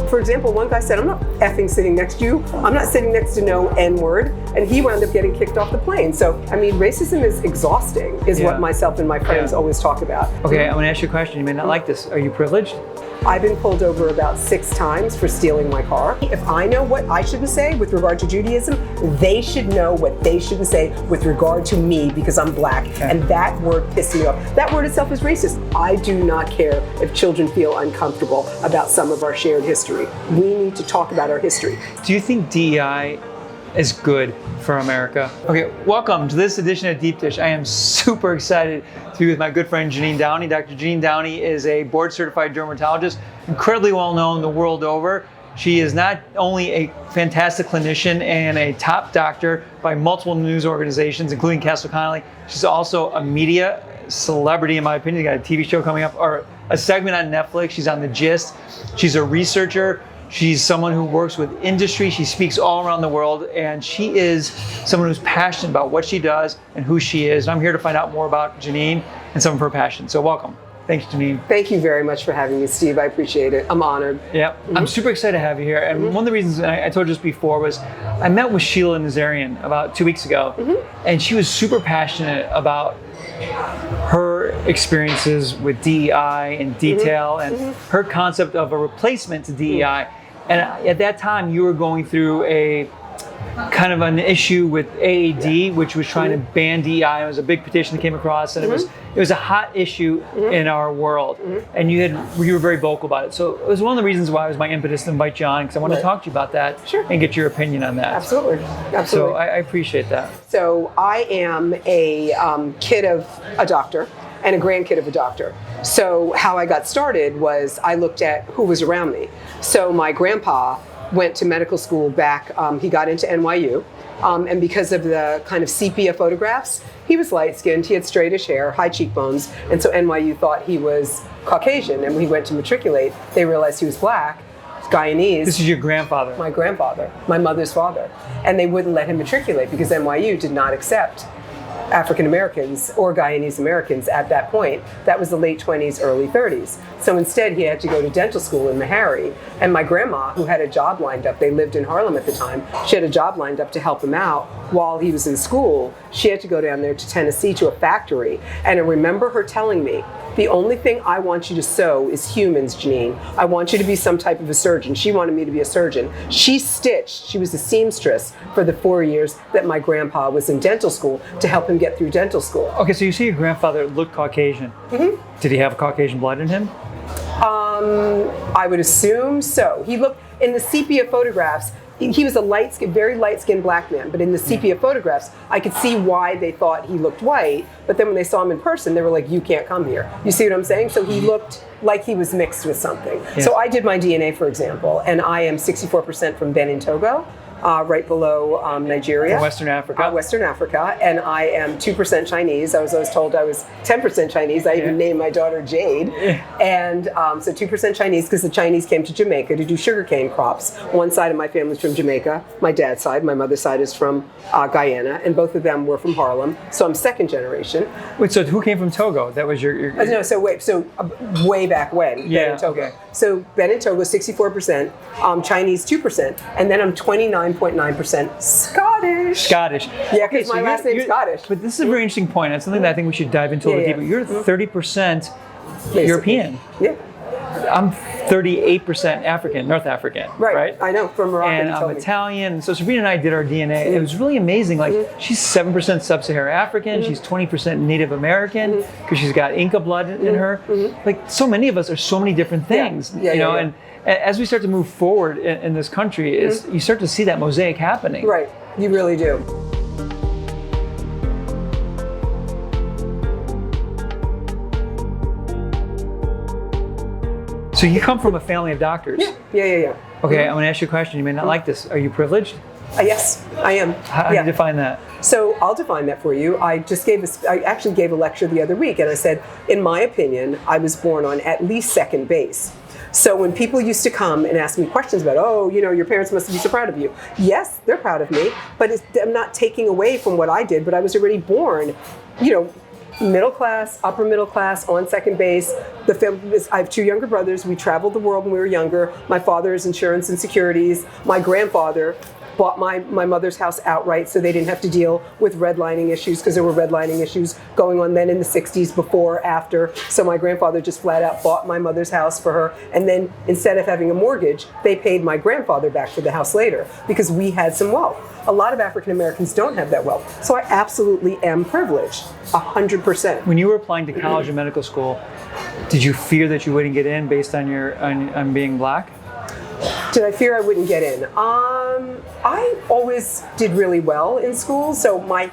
for example, one guy said, I'm not effing sitting next to you. I'm not sitting next to no N-word. And he wound up getting kicked off the plane. So, I mean, racism is exhausting, is what myself and my friends always talk about. Okay, I'm gonna ask you a question. You may not like this. Are you privileged? I've been pulled over about 6 times for stealing my car. If I know what I shouldn't say with regard to Judaism, they should know what they shouldn't say with regard to me because I'm black. And that word pissed me off. That word itself is racist. I do not care if children feel uncomfortable about some of our shared history. We need to talk about our history. Do you think DEI is good for America? Okay, welcome to this edition of Deep Dish. I am super excited to be with my good friend Jeanine Downie. Dr. Jeanine Downie is a board-certified dermatologist, incredibly well-known the world over. She is not only a fantastic clinician and a top doctor by multiple news organizations, including Castle Connolly, she's also a media celebrity, in my opinion. She's got a TV show coming up, or a segment on Netflix. She's on The Gist. She's a researcher. She's someone who works with industry. She speaks all around the world, and she is someone who's passionate about what she does and who she is. And I'm here to find out more about Jeanine and some of her passions. So welcome. Thanks, Jeanine. Thank you very much for having me, Steve. I appreciate it. I'm honored. Yeah, I'm super excited to have you here. And one of the reasons I told you this before was I met with Sheila Nazarian about 2 weeks ago, and she was super passionate about her experiences with DEI in detail and her concept of a replacement to DEI. And at that time, you were going through a kind of an issue with AAD, which was trying to ban DEI. It was a big petition that came across, and it was a hot issue in our world. And you were very vocal about it. So it was one of the reasons why it was my impetus to invite you on, because I wanted to talk to you about that and get your opinion on that. Absolutely. So I appreciate that. So I am a kid of a doctor and a grandkid of a doctor. So how I got started was I looked at who was around me. So my grandpa went to medical school back, he got into NYU, and because of the kind of sepia photographs, he was light-skinned, he had straightish hair, high cheekbones, and so NYU thought he was Caucasian, and when he went to matriculate, they realized he was black, Guyanese. This is your grandfather? My grandfather, my mother's father, and they wouldn't let him matriculate because NYU did not accept African Americans or Guyanese Americans at that point. That was the late 20s, early 30s. So instead he had to go to dental school in Meharry. And my grandma, who had a job lined up, they lived in Harlem at the time, she had a job lined up to help him out while he was in school. She had to go down there to Tennessee to a factory. And I remember her telling me, the only thing I want you to sew is humans, Jeanine. I want you to be some type of a surgeon. She wanted me to be a surgeon. She stitched, she was a seamstress for the 4 years that my grandpa was in dental school to help him get through dental school. Okay, so you say your grandfather looked Caucasian. Did he have Caucasian blood in him? I would assume so. He looked, in the sepia photographs, he was a very light-skinned black man, but in the sepia photographs, I could see why they thought he looked white, but then when they saw him in person, they were like, you can't come here. You see what I'm saying? So he looked like he was mixed with something. So I did my DNA, for example, and I am 64% from Benin, Togo, right below Nigeria. From Western Africa. Western Africa, and I am 2% Chinese. I was always told I was 10% Chinese. I even named my daughter Jade. And so 2% Chinese because the Chinese came to Jamaica to do sugarcane crops. One side of my family's from Jamaica. My dad's side, my mother's side is from Guyana, and both of them were from Harlem. So I'm second generation. Wait, so who came from Togo? That was your... No, so wait, so way back when, Benin, Togo. Okay. So Benin, Togo, 64%, Chinese 2%, and then I'm 29.9% Scottish. Scottish. Yeah, because my last name's Scottish. But this is a very interesting point. That's something that I think we should dive into a little deeper. You're 30% European. Yeah. I'm 38% African, North African. Right. I know, from Morocco. And I'm Italian. So Sabrina and I did our DNA. It was really amazing. Like, she's 7% Sub-Saharan African. She's 20% Native American because she's got Inca blood in her. Like, so many of us are so many different things. You know, and as we start to move forward in this country, you start to see that mosaic happening. Right. You really do. So you come from a family of doctors. Yeah. Okay, I'm going to ask you a question. You may not like this. Are you privileged? Yes, I am. How do you define that? So I'll define that for you. I actually gave a lecture the other week, and I said, in my opinion, I was born on at least second base. So when people used to come and ask me questions about, oh, you know, your parents must be so proud of you. Yes, they're proud of me, but I'm not taking away from what I did, but I was already born, you know, middle class, upper middle class, on second base. I have two younger brothers. We traveled the world when we were younger. My father is insurance and securities. My grandfather bought my mother's house outright so they didn't have to deal with redlining issues, because there were redlining issues going on then in the 60s, before, after. So my grandfather just flat out bought my mother's house for her. And then instead of having a mortgage, they paid my grandfather back for the house later, because we had some wealth. A lot of African Americans don't have that wealth. So I absolutely am privileged, 100%. When you were applying to college and medical school, did you fear that you wouldn't get in based on on being black? Did I fear I wouldn't get in? I always did really well in school. So my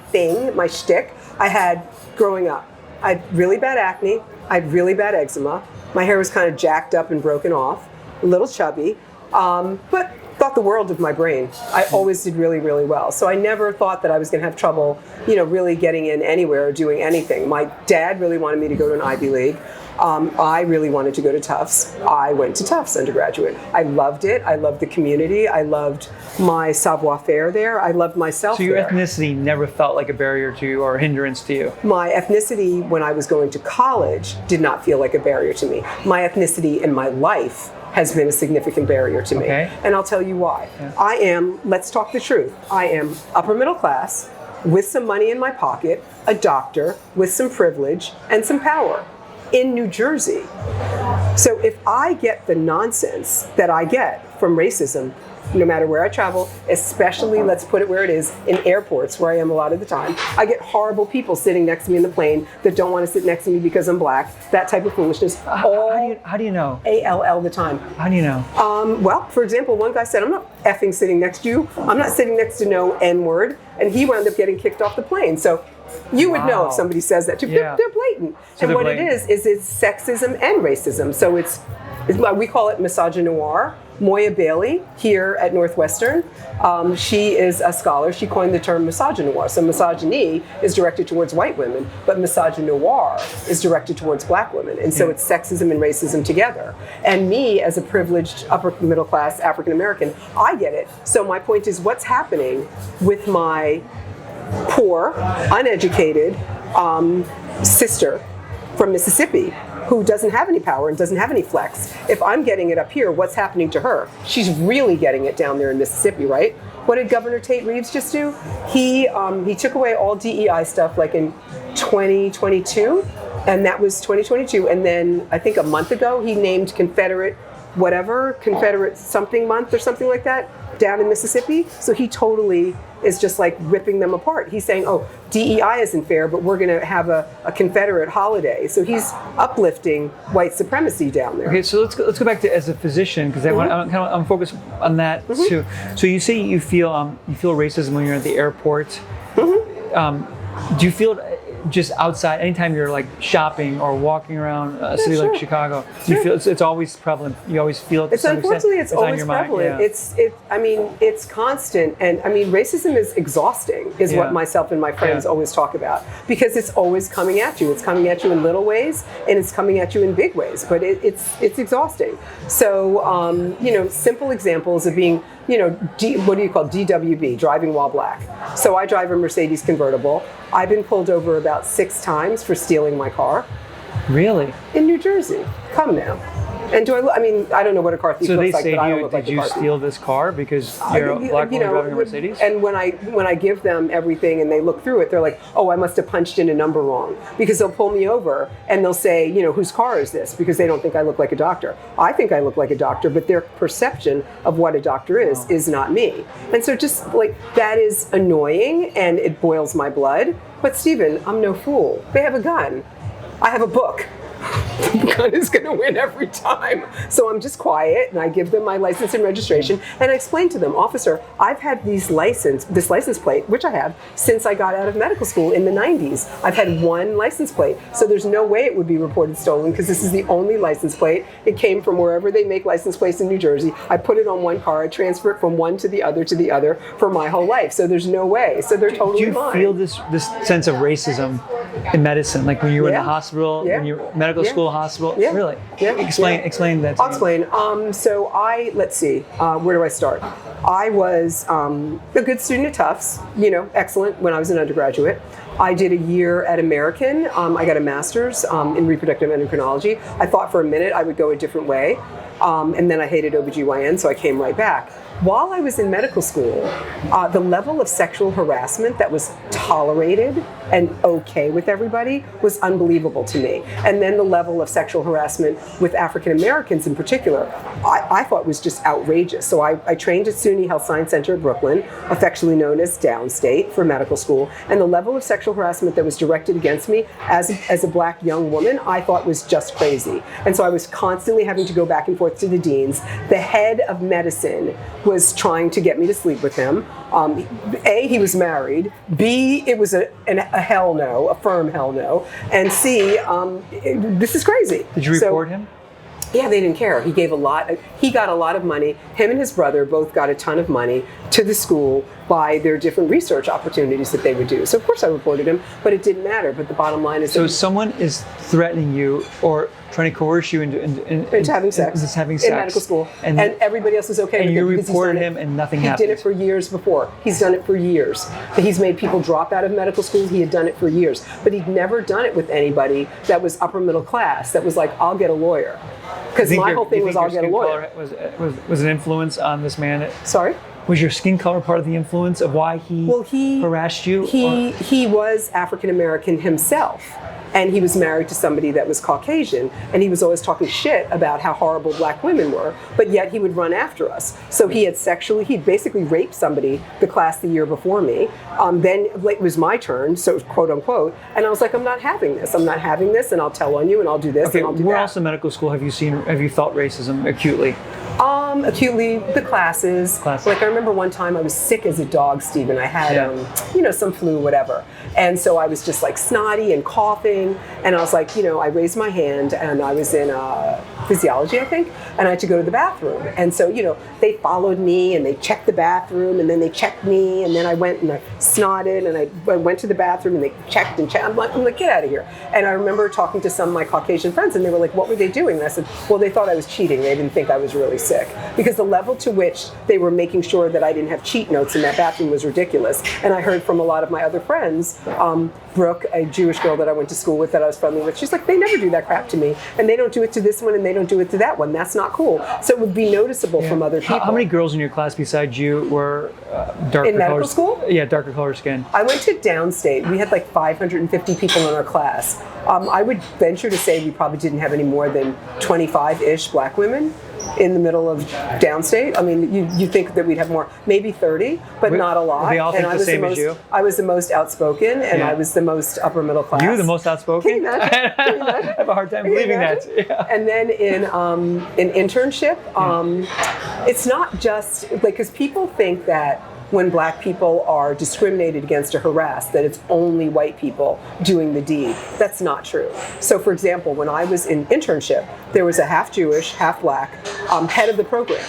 shtick, I had growing up, I had really bad acne, I had really bad eczema. My hair was kind of jacked up and broken off, a little chubby, but thought the world of my brain. I always did really, really well. So I never thought that I was going to have trouble, really getting in anywhere or doing anything. My dad really wanted me to go to an Ivy League. I really wanted to go to Tufts. I went to Tufts undergraduate. I loved it. I loved the community. I loved my savoir-faire there. I loved myself there. So your ethnicity never felt like a barrier to you or a hindrance to you? My ethnicity when I was going to college did not feel like a barrier to me. My ethnicity in my life has been a significant barrier to me. Okay. And I'll tell you why. Yeah. Let's talk the truth, I am upper middle class with some money in my pocket, a doctor with some privilege and some power in New Jersey. So if I get the nonsense that I get from racism, no matter where I travel, especially, let's put it where it is, in airports, where I am a lot of the time, I get horrible people sitting next to me in the plane that don't want to sit next to me because I'm black, that type of foolishness. How do you know? ALL the time. How do you know? Well, for example, one guy said, I'm not effing sitting next to you. I'm not sitting next to no N-word. And he wound up getting kicked off the plane. So you would know if somebody says that to you. Yeah. They're blatant. So and what blatant. It is it's sexism and racism. So it's we call it misogynoir. Moya Bailey here at Northwestern, she is a scholar. She coined the term misogynoir. So misogyny is directed towards white women, but misogynoir is directed towards black women. And so it's sexism and racism together. And me, as a privileged upper middle class African American, I get it. So my point is, what's happening with my poor, uneducated sister from Mississippi, who doesn't have any power and doesn't have any flex? If I'm getting it up here, what's happening to her? She's really getting it down there in Mississippi, right? What did Governor Tate Reeves just do? He took away all DEI stuff like in 2022, and that was 2022. And then I think a month ago, he named Confederate something month or something like that down in Mississippi. So he totally is just like ripping them apart. He's saying, oh, DEI isn't fair, but we're going to have a Confederate holiday. So he's uplifting white supremacy down there. Okay, so let's go back to as a physician, because I'm focused on that too. So you say you feel racism when you're at the airport. Do you feel just outside, anytime you're like shopping or walking around a city like Chicago, do you feel it's always prevalent? You always feel it to some extent? Unfortunately, it's always prevalent. Yeah. It's constant. And I mean, racism is exhausting, is what myself and my friends always talk about, because it's always coming at you. It's coming at you in little ways, and it's coming at you in big ways, but it's exhausting. So, simple examples of being, what do you call DWB, driving while black. So I drive a Mercedes convertible. I've been pulled over about 6 times for stealing my car. Really? In New Jersey. Come now. And I don't know what a car thief looks like, but I don't look like a car thief. Did you steal this car because you're a black woman driving a Mercedes? And when I give them everything and they look through it, they're like, oh, I must have punched in a number wrong. Because they'll pull me over and they'll say, whose car is this? Because they don't think I look like a doctor. I think I look like a doctor, but their perception of what a doctor is not me. And so just like, that is annoying and it boils my blood. But Stephen, I'm no fool. They have a gun. I have a book. The gun is going to win every time. So I'm just quiet, and I give them my license and registration, and I explain to them, officer, I've had this license plate, which I have, since I got out of medical school in the 90s. I've had one license plate, so there's no way it would be reported stolen, because this is the only license plate. It came from wherever they make license plates in New Jersey. I put it on one car, I transfer it from one to the other for my whole life. So there's no way. So they're totally fine. Do you feel this sense of racism in medicine, like when you were in the Yeah. hospital, Yeah. when you were medical Yeah. school, hospital? Yeah. Really? Yeah. Explain that to I'll me. explain. So let's see, where do I start? I was a good student at Tufts, excellent when I was an undergraduate. I did a year at American. I got a master's in reproductive endocrinology. I thought for a minute I would go a different way. And then I hated OBGYN, so I came right back. While I was in medical school, the level of sexual harassment that was tolerated and okay with everybody was unbelievable to me. And then the level of sexual harassment with African Americans in particular, I thought was just outrageous. So I trained at SUNY Health Science Center in Brooklyn, affectionately known as Downstate for medical school. And the level of sexual harassment that was directed against me as a black young woman, I thought was just crazy. And so I was constantly having to go back and forth to the deans. The head of medicine was trying to get me to sleep with him. A, he was married. B, it was a hell no, a firm hell no. And C, this is crazy. Did you report him? Yeah, they didn't care. He got a lot of money. Him and his brother both got a ton of money to the school by their different research opportunities that they would do. So of course I reported him, but it didn't matter. But the bottom line is, so someone is threatening you or trying to coerce you into having sex. In medical school. And everybody else is okay with it. And you reported him and nothing happened. He did it for years before. He's done it for years. He's made people drop out of medical school. He had done it for years. But he'd never done it with anybody that was upper middle class, that was like, I'll get a lawyer. Because my whole thing was, I'll get a lawyer. Was an influence on this man? Sorry? Was your skin color part of the influence of why he harassed you? He was African American himself. And he was married to somebody that was Caucasian, and he was always talking shit about how horrible black women were, but yet he would run after us. So he'd basically raped somebody the class the year before me. Then it was my turn, so quote unquote, and I was like, I'm not having this, and I'll tell on you, and I'll do this, and I'll do that. Where else in medical school have you felt racism acutely? Acutely, the classes. Like I remember one time I was sick as a dog, Stephen. I had, some flu, whatever. And so I was just like snotty and coughing. And I was like, I raised my hand, and I was in physiology, I think, and I had to go to the bathroom. And so, they followed me and they checked the bathroom, and then they checked me, and then I went and I snotted, and I went to the bathroom and they checked and checked. I'm like, get out of here. And I remember talking to some of my Caucasian friends, and they were like, what were they doing? And I said, well, they thought I was cheating. They didn't think I was really sick, because the level to which they were making sure that I didn't have cheat notes in that bathroom was ridiculous. And I heard from a lot of my other friends, Brooke, a Jewish girl that I went to school with that I was friendly with, she's like, they never do that crap to me, and they don't do it to this one, and they don't do it to that one. That's not cool. So it would be noticeable from other people. How many girls in your class besides you were darker in medical school? Yeah, darker color skin. I went to Downstate. We had like 550 people in our class. I would venture to say we probably didn't have any more than 25-ish black women in the middle of Downstate. I mean, you think that we'd have more, maybe 30, but not a lot. They all think the same as you? I was the most outspoken, and I was the most upper middle class. You were the most outspoken? Can you imagine? I have a hard time believing that. Yeah. And then in internship, it's not just, like, because people think that when black people are discriminated against or harassed, that it's only white people doing the deed. That's not true. So for example, when I was in internship, there was a half Jewish, half black head of the program.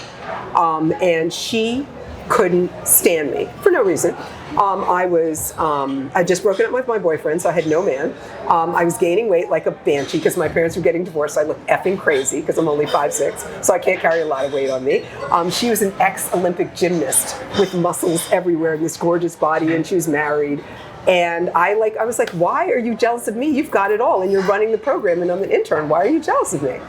And she couldn't stand me for no reason. I'd just broken up with my boyfriend, so I had no man. I was gaining weight like a banshee because my parents were getting divorced. So I looked effing crazy because I'm only 5'6", so I can't carry a lot of weight on me. She was an ex-Olympic gymnast with muscles everywhere and this gorgeous body, and she was married. And I was like, why are you jealous of me? You've got it all, and you're running the program, and I'm an intern. Why are you jealous of me?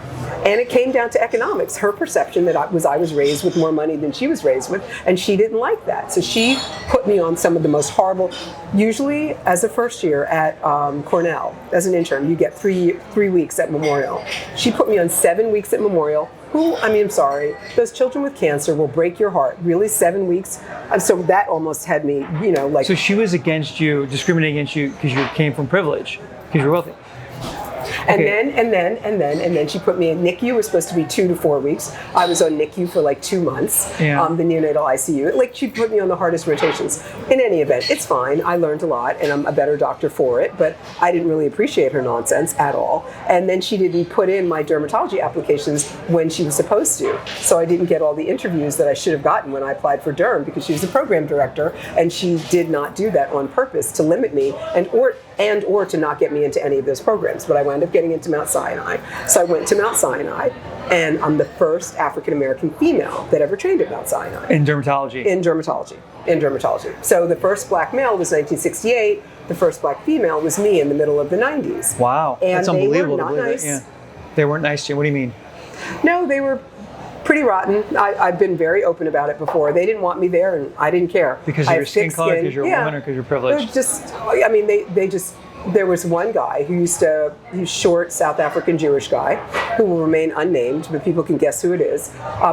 And it came down to economics. Her perception that I was raised with more money than she was raised with, and she didn't like that. So she put me on some of the most horrible. Usually, as a first year at Cornell, as an intern, you get three weeks at Memorial. She put me on 7 weeks at Memorial. I'm sorry, those children with cancer will break your heart. Really, 7 weeks? So that almost had me, like. So she was against you, discriminating against you because you came from privilege, because you're wealthy. Okay. And then she put me in NICU. It was supposed to be 2 to 4 weeks. I was on NICU for like 2 months, the neonatal ICU. Like, she put me on the hardest rotations. In any event, it's fine. I learned a lot, and I'm a better doctor for it, but I didn't really appreciate her nonsense at all. And then she didn't put in my dermatology applications when she was supposed to. So I didn't get all the interviews that I should have gotten when I applied for derm, because she was the program director, and she did not do that on purpose to limit me, or and or to not get me into any of those programs. But I wound up getting into Mount Sinai. So I went to Mount Sinai, and I'm the first African-American female that ever trained at Mount Sinai. In dermatology? In dermatology. So the first black male was 1968. The first black female was me in the middle of the 90s. Wow, and that's unbelievable. They were not nice. Yeah. They weren't nice to you. What do you mean? No, they were pretty rotten. I've been very open about it before. They didn't want me there, and I didn't care. Because of your skin color, because you're a woman, or because you're privileged? There was one guy who he's short South African Jewish guy, who will remain unnamed, but people can guess who it is.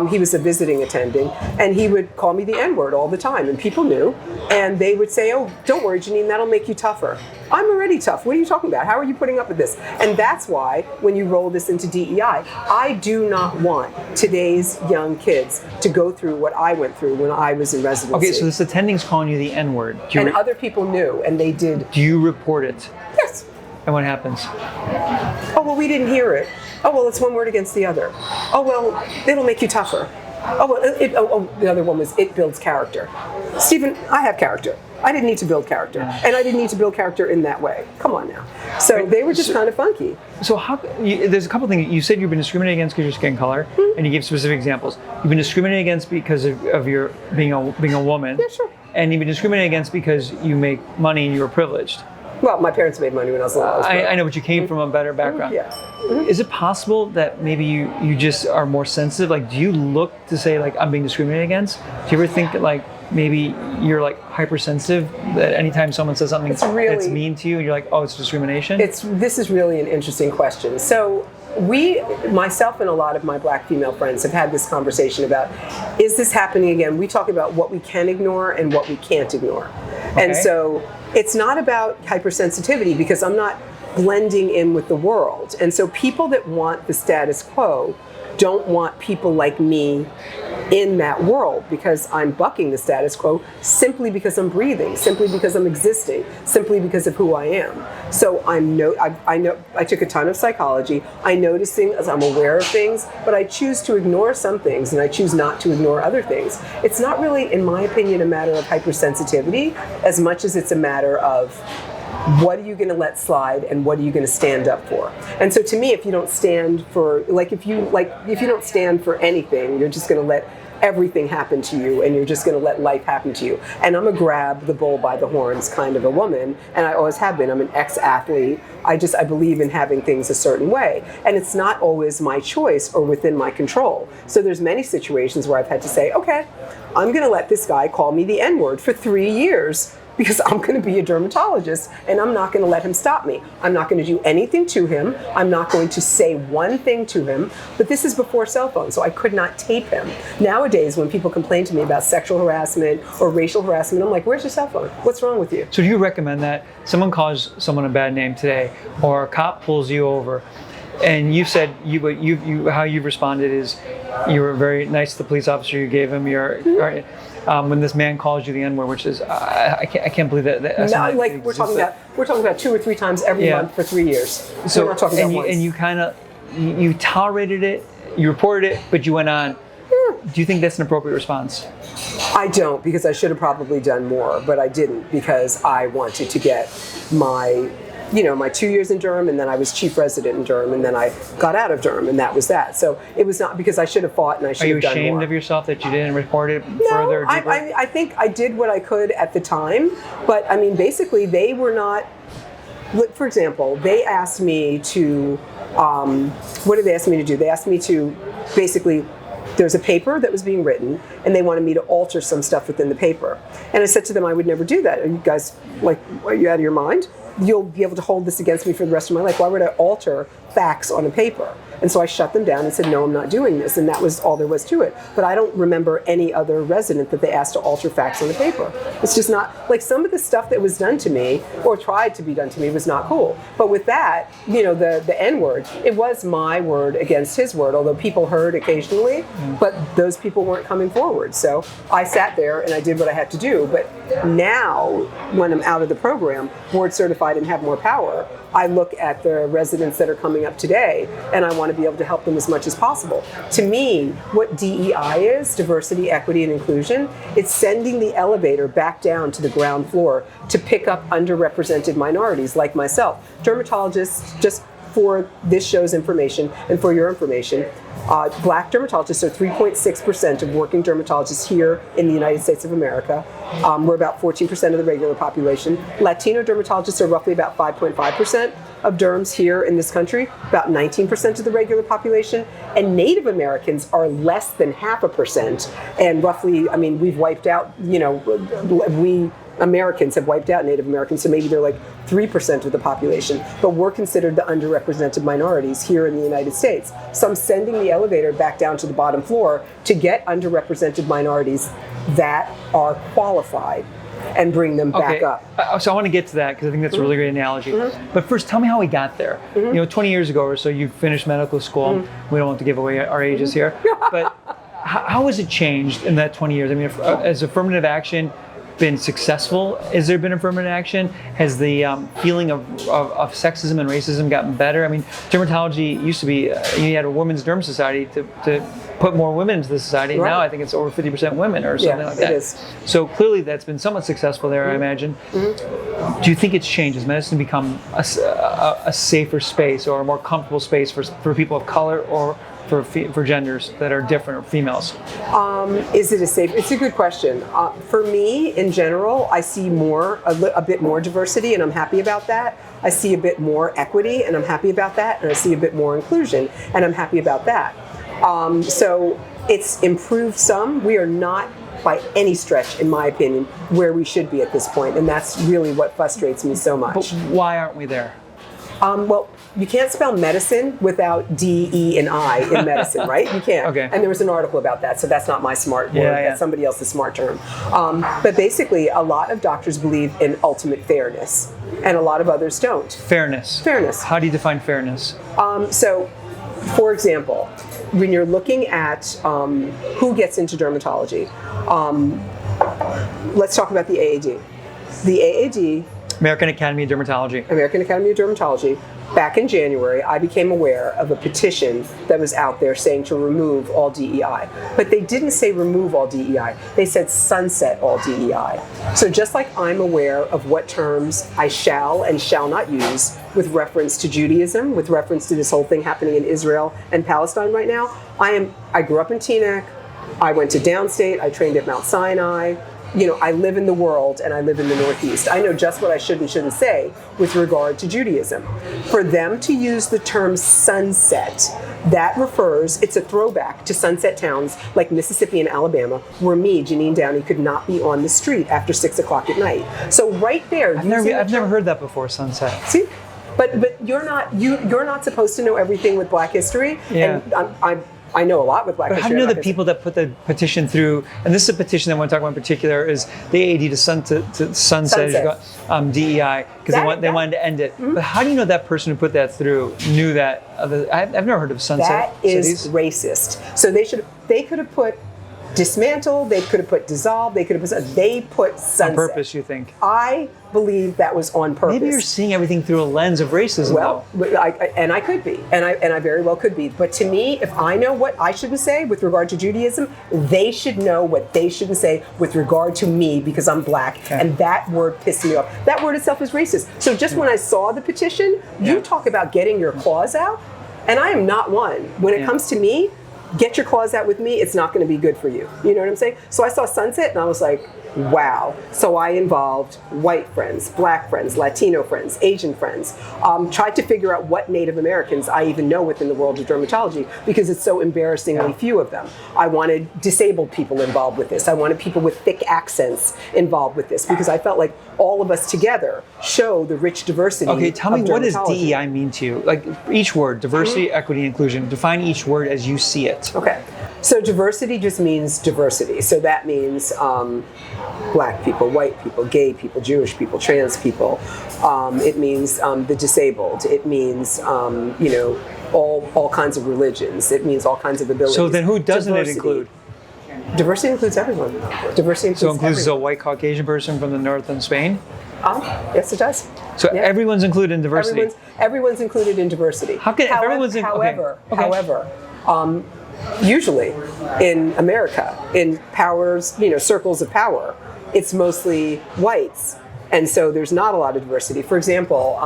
He was a visiting attending, and he would call me the N-word all the time, and people knew, and they would say, "Oh, don't worry, Jeanine, that'll make you tougher." I'm already tough. What are you talking about? How are you putting up with this? And that's why, when you roll this into DEI, I do not want today's young kids to go through what I went through when I was in residency. Okay, so this attending's calling you the N-word. And other people knew, and they did. Do you report it? Yes. And what happens? Oh, well, we didn't hear it. Oh, well, it's one word against the other. Oh, well, it'll make you tougher. Oh, well, the other one was, it builds character. Stephen, I have character. I didn't need to build character. And I didn't need to build character in that way. Come on now. So they were just kind of funky. So there's a couple things. You said you've been discriminated against because of your skin color, and you gave specific examples. You've been discriminated against because of your being a woman. Yeah, sure. And you've been discriminated against because you make money and you were privileged. Well, my parents made money when I was little. I know, but you came from a better background. Yeah. Is it possible that maybe you just are more sensitive? Like, do you look to say, like, I'm being discriminated against? Do you ever think that, like, maybe you're, like, hypersensitive, that anytime someone says something that's mean to you, you're like, oh, it's discrimination? This is really an interesting question. So myself and a lot of my black female friends have had this conversation about, is this happening again? We talk about what we can ignore and what we can't ignore. Okay. And so it's not about hypersensitivity, because I'm not blending in with the world. And so people that want the status quo don't want people like me in that world, because I'm bucking the status quo simply because I'm breathing, simply because I'm existing, simply because of who I am. So I know I took a ton of psychology. I notice things, I'm aware of things, but I choose to ignore some things and I choose not to ignore other things. It's not really, in my opinion, a matter of hypersensitivity as much as it's a matter of, what are you going to let slide and what are you going to stand up for? And so to me, if you don't stand for, if you don't stand for anything, you're just going to let everything happen to you, and you're just going to let life happen to you. And I'm a grab the bull by the horns kind of a woman, and I always have been. I'm an ex-athlete. I believe in having things a certain way, and it's not always my choice or within my control. So there's many situations where I've had to say, okay, I'm going to let this guy call me the N-word for 3 years, because I'm going to be a dermatologist, and I'm not going to let him stop me. I'm not going to do anything to him. I'm not going to say one thing to him. But this is before cell phones, so I could not tape him. Nowadays, when people complain to me about sexual harassment or racial harassment, I'm like, where's your cell phone? What's wrong with you? So do you recommend that someone calls someone a bad name today, or a cop pulls you over, and you said how you've responded is you were very nice to the police officer, you gave him your... when this man calls you the N-word, which is I can't believe that. That's not like we're talking about 2 or 3 times every month for 3 years. So we're not talking about once. And you kind of you tolerated it, you reported it, but you went on. Do you think that's an appropriate response? I don't, because I should have probably done more, but I didn't, because I wanted to get my 2 years in Durham, and then I was chief resident in Durham, and then I got out of Durham, and that was that. So it was not because I should have fought and I should have done more. Are you ashamed of yourself that you didn't report it further? No, I think I did what I could at the time, but I mean, basically they were not, for example, they asked me to, what did they ask me to do? They asked me to basically, there's a paper that was being written, and they wanted me to alter some stuff within the paper. And I said to them, I would never do that. Are you guys, are you out of your mind? You'll be able to hold this against me for the rest of my life. Why would I alter facts on a paper? And so I shut them down and said, no, I'm not doing this. And that was all there was to it. But I don't remember any other resident that they asked to alter facts on the paper. It's just not, some of the stuff that was done to me, or tried to be done to me, was not cool. But with that, the N-word, it was my word against his word, although people heard occasionally, but those people weren't coming forward. So I sat there and I did what I had to do. But now, when I'm out of the program, board certified and have more power, I look at the residents that are coming up today, and I want to to be able to help them as much as possible. To me, what DEI is, diversity, equity, and inclusion, it's sending the elevator back down to the ground floor to pick up underrepresented minorities like myself. Dermatologists, just for this show's information and for your information, Black dermatologists are 3.6% of working dermatologists here in the United States of America. We're about 14% of the regular population. Latino dermatologists are roughly about 5.5% of derms here in this country, about 19% of the regular population. And Native Americans are less than 0.5%. And roughly, I mean, we've wiped out, we Americans have wiped out Native Americans, so maybe they're like 3% of the population, but we're considered the underrepresented minorities here in the United States. So I'm sending the elevator back down to the bottom floor to get underrepresented minorities that are qualified and bring them back up. So I want to get to that because I think that's a really great analogy. But first, tell me how we got there. 20 years ago or so, you finished medical school. We don't want to give away our ages here, but how has it changed in that 20 years? I mean, has affirmative action been successful? Has there been affirmative action? Has the feeling of sexism and racism gotten better? I mean, dermatology used to be, you had a women's derm society to put more women into the society. Right. Now I think it's over 50% women or something like that. It is. So clearly that's been somewhat successful there, I imagine. Do you think it's changed? Has medicine become a safer space or a more comfortable space for people of color or for genders that are different, or females? Is it a safe? It's a good question. For me, in general, I see a bit more diversity, and I'm happy about that. I see a bit more equity, and I'm happy about that. And I see a bit more inclusion, and I'm happy about that. So it's improved some. We are not, by any stretch, in my opinion, where we should be at this point, and that's really what frustrates me so much. But why aren't we there? Well, you can't spell medicine without D, E, and I in medicine, right? You can't. Okay. And there was an article about that, so that's not my smart word. That's somebody else's smart term. But basically, a lot of doctors believe in ultimate fairness, and a lot of others don't. Fairness. Fairness. How do you define fairness? So, for example, when you're looking at who gets into dermatology, let's talk about the AAD. The AAD, American Academy of Dermatology. American Academy of Dermatology. Back in January, I became aware of a petition that was out there saying to remove all DEI. But they didn't say remove all DEI. They said sunset all DEI. So just like I'm aware of what terms I shall and shall not use with reference to Judaism, with reference to this whole thing happening in Israel and Palestine right now, I grew up in Teaneck. I went to downstate. I trained at Mount Sinai. I live in the world and I live in the Northeast. I know just what I should and shouldn't say with regard to Judaism. For them to use the term sunset, it's a throwback to sunset towns like Mississippi and Alabama, where me, Jeanine Downie, could not be on the street after 6 o'clock at night. So right there, I've never heard that before, sunset. See? But you're not supposed to know everything with Black history. Yeah. And I know a lot with Black history. How do you know the people that put the petition through, and this is a petition I want to talk about in particular, is the AAD to sunset. DEI, because they wanted to end it. But how do you know that person who put that through knew that? I've never heard of sunset That is cities. Racist. So they could have put dismantle, they could have put dissolve, they put sunset. On purpose, you think? I believe that was on purpose. Maybe you're seeing everything through a lens of racism, well, though. I could be, and I very well could be. But to me, if I know what I shouldn't say with regard to Judaism, they should know what they shouldn't say with regard to me because I'm Black, and that word pissed me off. That word itself is racist. So just when I saw the petition, you talk about getting your claws out, and I am not one. When it comes to me, get your claws out with me, it's not going to be good for you. You know what I'm saying? So I saw sunset and I was like, wow. So I involved white friends, Black friends, Latino friends, Asian friends, tried to figure out what Native Americans I even know within the world of dermatology because it's so embarrassingly few of them. I wanted disabled people involved with this. I wanted people with thick accents involved with this because I felt like all of us together show the rich diversity of dermatology. Okay, tell me, what does DEI mean to you? Like each word, diversity, equity, inclusion. Define each word as you see it. Okay. So diversity just means diversity. So that means Black people, white people, gay people, Jewish people, trans people. It means the disabled. It means all kinds of religions. It means all kinds of abilities. So then who doesn't it include? Diversity includes everyone. Diversity includes everyone. A white Caucasian person from the north in Spain? Yes, it does. So everyone's included in diversity. Everyone's included in diversity. How can everyone's however, usually in America, in powers, circles of power, it's mostly whites. And so there's not a lot of diversity. For example,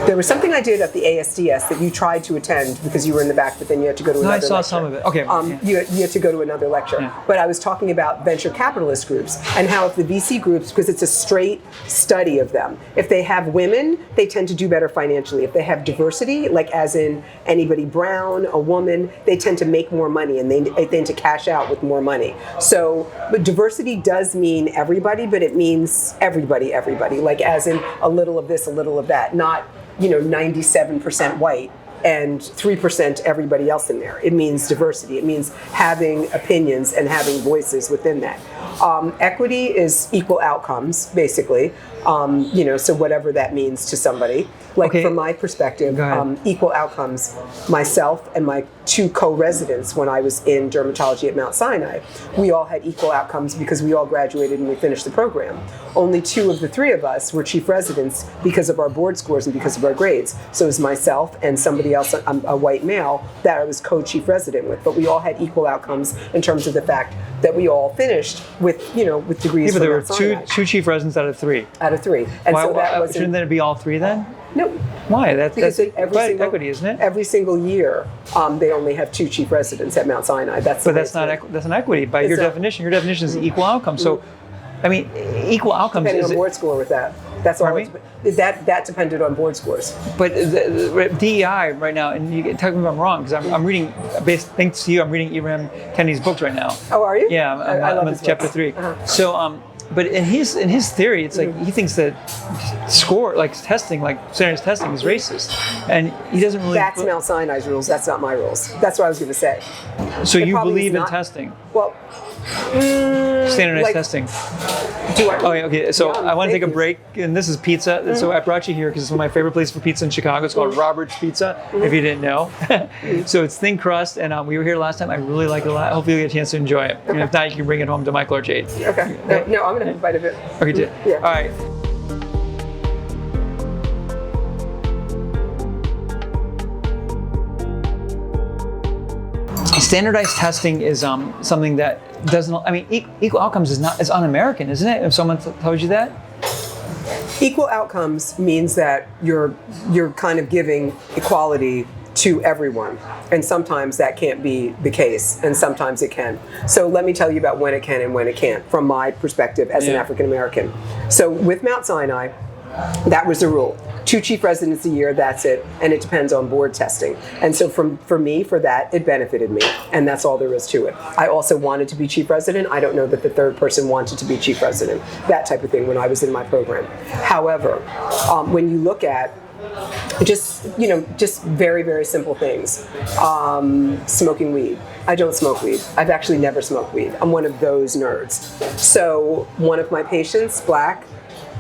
there was something I did at the ASDS that you tried to attend because you were in the back, but then you had to go to another lecture. I saw some of it. Okay. You had to go to another lecture. Yeah. But I was talking about venture capitalist groups and how if the VC groups, because it's a straight study of them, if they have women, they tend to do better financially. If they have diversity, like as in anybody brown, a woman, they tend to make more money and they tend to cash out with more money. So, but diversity does mean everybody, but it means everybody, like as in a little of this, a little of that, not 97% white and 3% everybody else in there. It means diversity. It means having opinions and having voices within that. Equity is equal outcomes, basically. So whatever that means to somebody. Like from my perspective, equal outcomes. Myself and my 2 co-residents when I was in dermatology at Mount Sinai, we all had equal outcomes because we all graduated and we finished the program. Only 2 of the 3 of us were chief residents because of our board scores and because of our grades. So it was myself and somebody else, a white male, that I was co-chief resident with. But we all had equal outcomes in terms of the fact that we all finished with degrees. Yeah, but there were two chief residents out of 3. Out of 3, and why, so that wasn't. Shouldn't that be all 3 then? No. Why? That's equity, isn't it? Every single year, they only have 2 chief residents at Mount Sinai. That's that's an equity by your definition. Your definition is equal outcome. So, I mean, equal outcomes depending on board score with that. That's all. That depended on board scores. But the DEI right now, and you can tell me if I'm wrong, because I'm reading. Thanks to you, I'm reading Ibrahim Kenny's book right now. Oh, are you? Yeah, I'm on chapter 3. So, but in his theory, it's like he thinks that testing, like standardized testing, is racist, and he doesn't really. That's Mount Sinai's rules. That's not my rules. That's what I was going to say. So you believe in testing? Well, standardized testing. Do I? Oh, yeah, okay. So I want to take a break, and this is pizza. So I brought you here because it's one of my favorite places for pizza in Chicago. It's called Robert's Pizza, if you didn't know. So it's thin crust, and we were here last time. I really like it a lot. Hopefully you get a chance to enjoy it. And if not, you can bring it home to Michael or Jade. Okay. No, I'm going to have a bite of it. Okay, yeah. All right. Standardized testing is something that doesn't. I mean, equal outcomes is un-American, isn't it? If someone tells you that. Equal outcomes means that you're kind of giving equality to everyone, and sometimes that can't be the case, and sometimes it can. So let me tell you about when it can and when it can't, from my perspective as an African American. So with Mount Sinai, that was the rule. 2 chief residents a year, that's it, and it depends on board testing. And so for me, for that, it benefited me, and that's all there is to it. I also wanted to be chief resident. I don't know that the 3rd person wanted to be chief resident, that type of thing when I was in my program. However, when you look at just very, very simple things. Smoking weed. I don't smoke weed. I've actually never smoked weed. I'm one of those nerds. So one of my patients, black,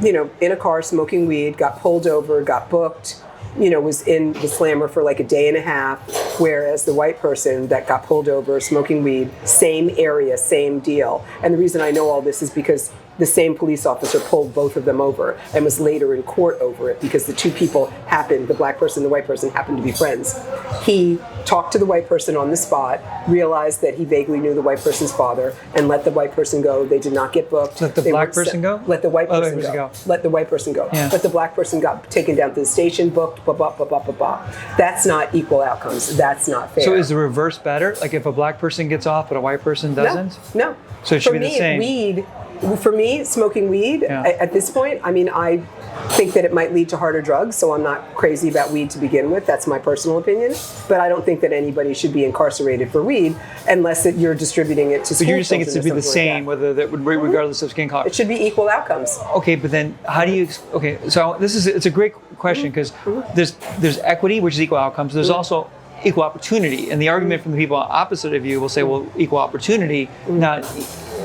in a car smoking weed, got pulled over, got booked, was in the slammer for like a day and a half, whereas the white person that got pulled over smoking weed, same area, same deal. And the reason I know all this is because the same police officer pulled both of them over and was later in court over it because the 2 people the black person and the white person, happened to be friends. He talked to the white person on the spot, realized that he vaguely knew the white person's father, and let the white person go. They did not get booked. Let the black person go? Let the white person go. Let the white person go. Yeah. But the black person got taken down to the station, booked, That's not equal outcomes. That's not fair. So is the reverse better? Like if a black person gets off but a white person doesn't? No. So it should be the same. For me, smoking weed, at this point, I mean, I think that it might lead to harder drugs, so I'm not crazy about weed to begin with. That's my personal opinion. But I don't think that anybody should be incarcerated for weed unless you're distributing it to school. But you're just saying it's to be the same, whether that would regardless of skin color. It should be equal outcomes. Okay, but then how do you? Okay, so it's a great question because there's equity, which is equal outcomes. There's also equal opportunity, and the argument from the people opposite of you will say, well, equal opportunity, not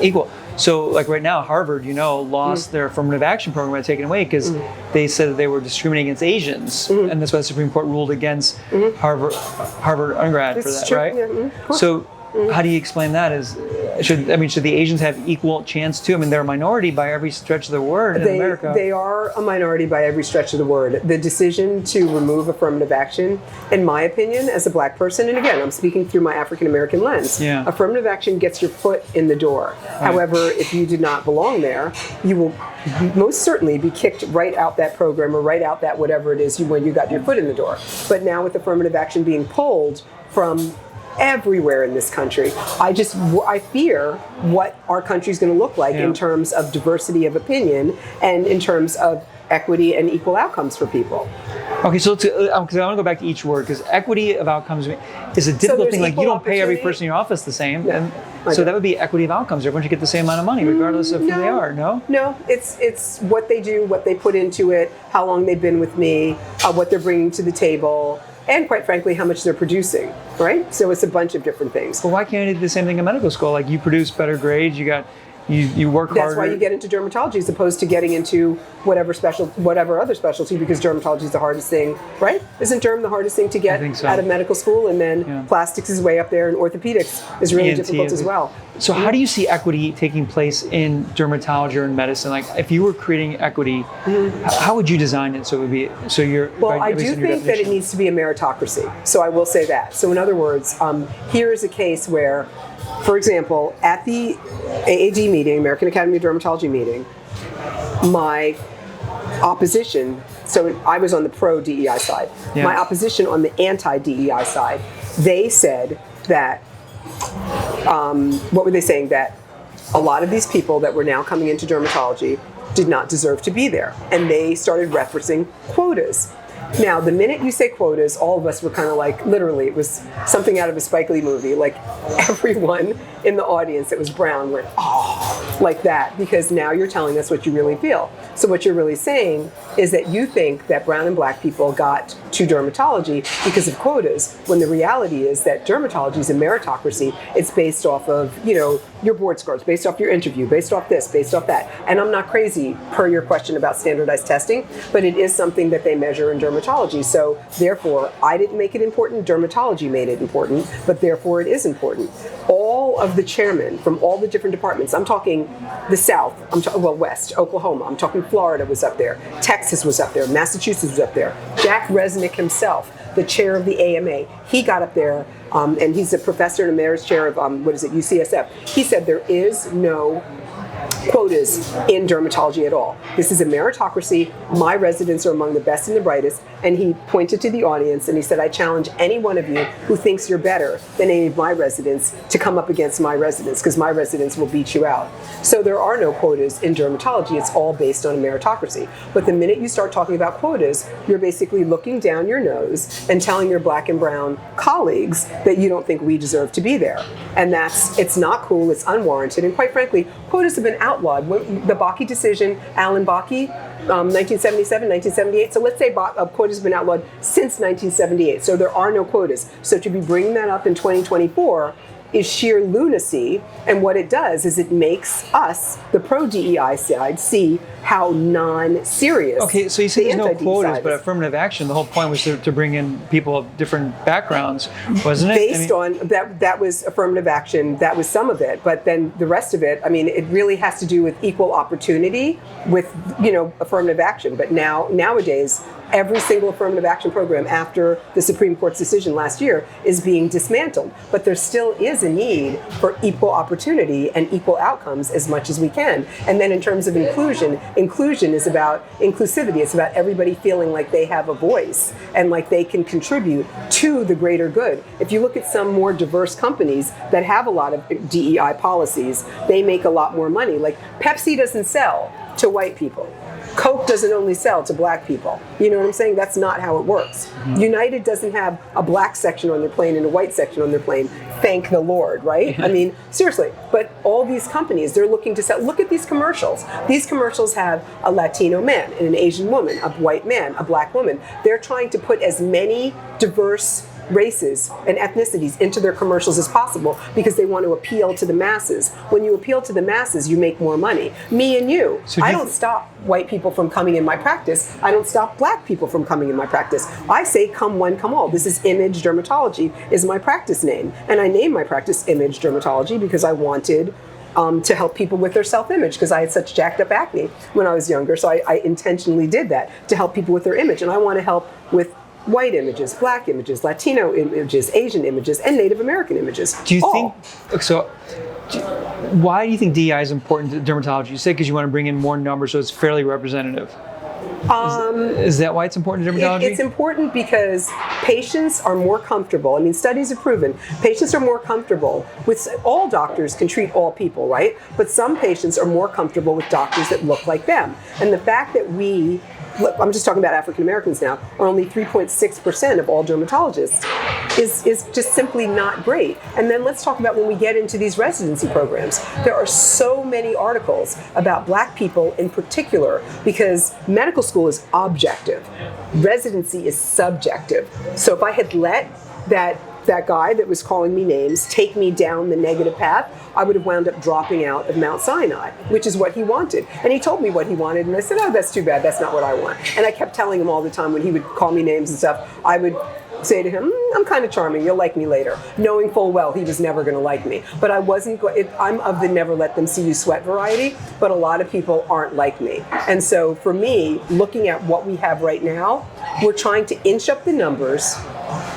equal. So like right now, Harvard, lost their affirmative action program by taken away because they said that they were discriminating against Asians, and that's why the Supreme Court ruled against Harvard undergrad for that, true. right? Yeah, So how do you explain that? should the Asians have equal chance too? I mean, they're a minority by every stretch of the word in America. They are a minority by every stretch of the word. The decision to remove affirmative action, in my opinion, as a black person, and again, I'm speaking through my African American lens, affirmative action gets your foot in the door. Right. However, if you did not belong there, you will most certainly be kicked right out that program or right out that whatever it is when you got your foot in the door. But now with affirmative action being pulled from everywhere in this country, I fear what our country is going to look like in terms of diversity of opinion and in terms of equity and equal outcomes for people. Okay, so because I want to go back to each word, because equity of outcomes is a difficult thing. Like, you don't pay every person in your office the same, and so that would be equity of outcomes. Everyone should get the same amount of money, regardless of who they are. No, it's what they do, what they put into it, how long they've been with me, what they're bringing to the table, and quite frankly, how much they're producing, right? So it's a bunch of different things. Well, why can't you do the same thing in medical school? Like, you produce better grades, you work harder. That's why you get into dermatology as opposed to getting into whatever other specialty, because dermatology is the hardest thing, right? Isn't derm the hardest thing to get out of medical school? And then plastics is way up there, and orthopedics is really difficult as well. So how do you see equity taking place in dermatology or in medicine? Like, if you were creating equity, how would you design it so it would be Well, I do think that it needs to be a meritocracy. So I will say that. So in other words, here is a case where, for example, at the AAD meeting, American Academy of Dermatology meeting, my opposition, so I was on the pro-DEI side, my opposition on the anti-DEI side, they said that, what were they saying? That a lot of these people that were now coming into dermatology did not deserve to be there. And they started referencing quotas. Now, the minute you say quotas, all of us were kind of like, literally, it was something out of a Spike Lee movie. Like, everyone in the audience that was brown went, oh, like that, because now you're telling us what you really feel. So what you're really saying is that you think that brown and black people got to dermatology because of quotas, when the reality is that dermatology is a meritocracy. It's based off of, your board scores, based off your interview, based off this, based off that. And I'm not crazy, per your question about standardized testing, but it is something that they measure in dermatology. So therefore, I didn't make it important, dermatology made it important, but therefore it is important. All of the chairmen from all the different departments, I'm talking the South, West, Oklahoma, I'm talking Florida was up there, Texas was up there, Massachusetts was up there, Jack Resnick himself, the chair of the AMA, he got up there, and he's a professor and emeritus chair of, UCSF. He said there is no quotas in dermatology at all. This is a meritocracy. My residents are among the best and the brightest. And he pointed to the audience and he said, I challenge any one of you who thinks you're better than any of my residents to come up against my residents, because my residents will beat you out. So there are no quotas in dermatology. It's all based on a meritocracy. But the minute you start talking about quotas, you're basically looking down your nose and telling your black and brown colleagues that you don't think we deserve to be there. And it's not cool, it's unwarranted. And quite frankly, quotas have been outlawed. The Bakke decision, Alan Bakke, 1977, 1978. So let's say quotas have been outlawed since 1978. So there are no quotas. So to be bringing that up in 2024 is sheer lunacy. And what it does is it makes us, the pro-DEI side, see how non-serious. Okay, so you say there's no quotas, but affirmative action, the whole point was to bring in people of different backgrounds, wasn't it? Based on that was affirmative action, that was some of it, but then the rest of it, it really has to do with equal opportunity with, affirmative action. But nowadays, every single affirmative action program after the Supreme Court's decision last year is being dismantled. But there still is a need for equal opportunity and equal outcomes as much as we can. And then in terms of inclusion is about inclusivity. It's about everybody feeling like they have a voice and like they can contribute to the greater good. If you look at some more diverse companies that have a lot of DEI policies, they make a lot more money. Like Pepsi doesn't sell to white people. Coke doesn't only sell to black people. You know what I'm saying? That's not how it works. Mm-hmm. United doesn't have a black section on their plane and a white section on their plane. Thank the Lord, right? Seriously. But all these companies, they're looking to sell. Look at these commercials. These commercials have a Latino man and an Asian woman, a white man, a black woman. They're trying to put as many diverse races and ethnicities into their commercials as possible because they want to appeal to the masses. When you appeal to the masses, you make more money. Me and you. So I don't stop white people from coming in my practice. I don't stop black people from coming in my practice. I say come one, come all. This is Image Dermatology is my practice name. And I named my practice Image Dermatology because I wanted to help people with their self-image because I had such jacked up acne when I was younger. So I intentionally did that to help people with their image. And I want to help with white images, black images, Latino images, Asian images, and Native American images. Do you think, so why do you think DEI is important to dermatology? You said because you want to bring in more numbers so it's fairly representative. Is that why it's important to dermatology? It's important because patients are more comfortable. I mean, studies have proven patients are more comfortable with, all doctors can treat all people, right? But some patients are more comfortable with doctors that look like them. And the fact that I'm just talking about African Americans now, are only 3.6% of all dermatologists is just simply not great. And then let's talk about when we get into these residency programs. There are so many articles about black people in particular because medical school is objective. Residency is subjective. So if I had let that guy that was calling me names take me down the negative path, I would have wound up dropping out of Mount Sinai, which is what he wanted. And he told me what he wanted, and I said, oh, that's too bad, that's not what I want. And I kept telling him all the time when he would call me names and stuff, I would say to him, I'm kind of charming, you'll like me later, knowing full well he was never going to like me. But I wasn't I'm of the never let them see you sweat variety, but a lot of people aren't like me. And so for me, looking at what we have right now, we're trying to inch up the numbers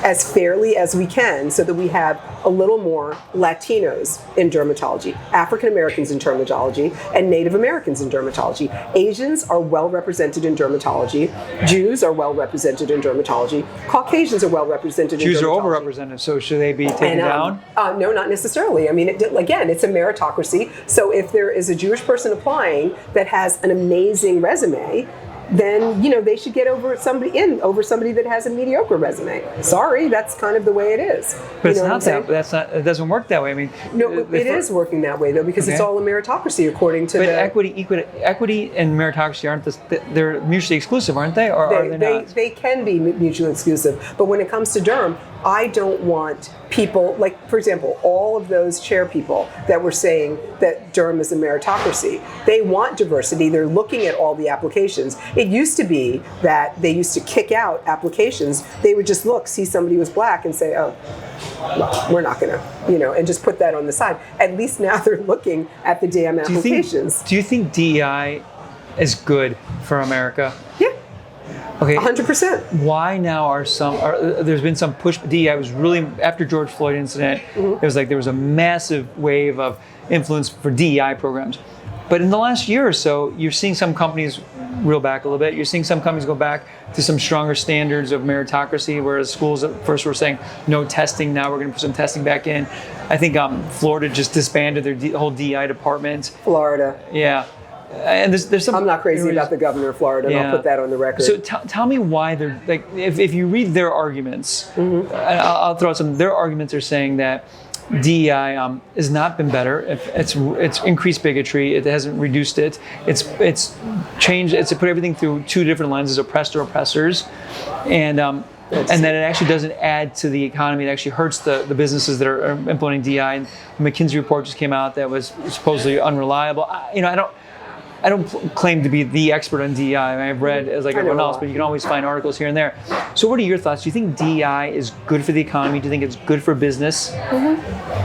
as fairly as we can so that we have a little more Latinos in dermatology, African Americans in dermatology, and Native Americans in dermatology. Asians are well represented in dermatology. Jews are well represented in dermatology. Caucasians are well represented in dermatology. Jews are overrepresented, so should they be taken down? No, not necessarily. I mean, again, it's a meritocracy. So if there is a Jewish person applying that has an amazing resume, then they should get over somebody that has a mediocre resume. Sorry, that's kind of the way it is. But it's not that. It doesn't work that way. I mean, no, it is working that way though because it's all a meritocracy according to. But equity and meritocracy they're mutually exclusive, aren't they? Or are they not? They can be mutually exclusive, but when it comes to derm, I don't want people, like, for example, all of those chair people that were saying that derm is a meritocracy, they want diversity. They're looking at all the applications. It used to be that they used to kick out applications. They would just see somebody who was black and say, oh, well, we're not going to, and just put that on the side. At least now they're looking at the damn applications. Do you think DEI is good for America? Yeah. Okay. 100%. Why now there's been some push. DEI was really, after George Floyd incident, it was like there was a massive wave of influence for DEI programs. But in the last year or so, you're seeing some companies reel back a little bit. You're seeing some companies go back to some stronger standards of meritocracy, whereas schools at first were saying no testing. Now we're going to put some testing back in. I think Florida just disbanded their whole DEI department. Florida. Yeah. And there's some. I'm not crazy about the governor of Florida, and I'll put that on the record. So tell me why they're like. If you read their arguments, I'll throw out some. Their arguments are saying that DEI has not been better. It's increased bigotry. It hasn't reduced it. It's changed. It's put everything through two different lenses: oppressed or oppressors, and that it actually doesn't add to the economy. It actually hurts the businesses that are implementing DEI. And the McKinsey report just came out that was supposedly unreliable. I don't claim to be the expert on DEI. I've read as like everyone else, but you can always find articles here and there. So what are your thoughts? Do you think DEI is good for the economy? Do you think it's good for business?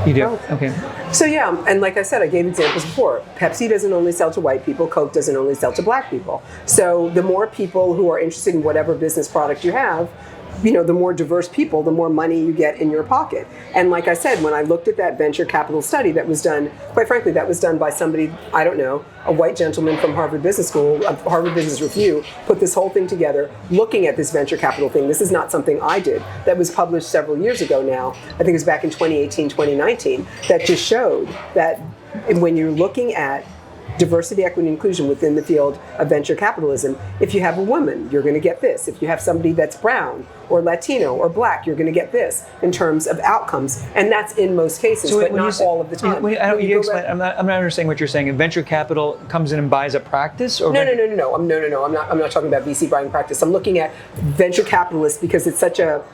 You do? Oh. Okay. So yeah, and like I said, I gave examples before. Pepsi doesn't only sell to white people. Coke doesn't only sell to black people. So the more people who are interested in whatever business product you have, the more diverse people, the more money you get in your pocket. And like I said, when I looked at that venture capital study that was done, quite frankly, that was done by somebody, I don't know, a white gentleman from Harvard Business School, Harvard Business Review, put this whole thing together looking at this venture capital thing. This is not something I did. That was published several years ago now. I think it was back in 2018, 2019, that just showed that when you're looking at diversity, equity, and inclusion within the field of venture capitalism, if you have a woman, you're going to get this. If you have somebody that's brown or Latino or black, you're going to get this in terms of outcomes. And that's in most cases, but not all of the time. I'm not understanding what you're saying. If venture capital comes in and buys a practice? Or No. I'm not talking about VC buying practice. I'm looking at venture capitalists because it's such a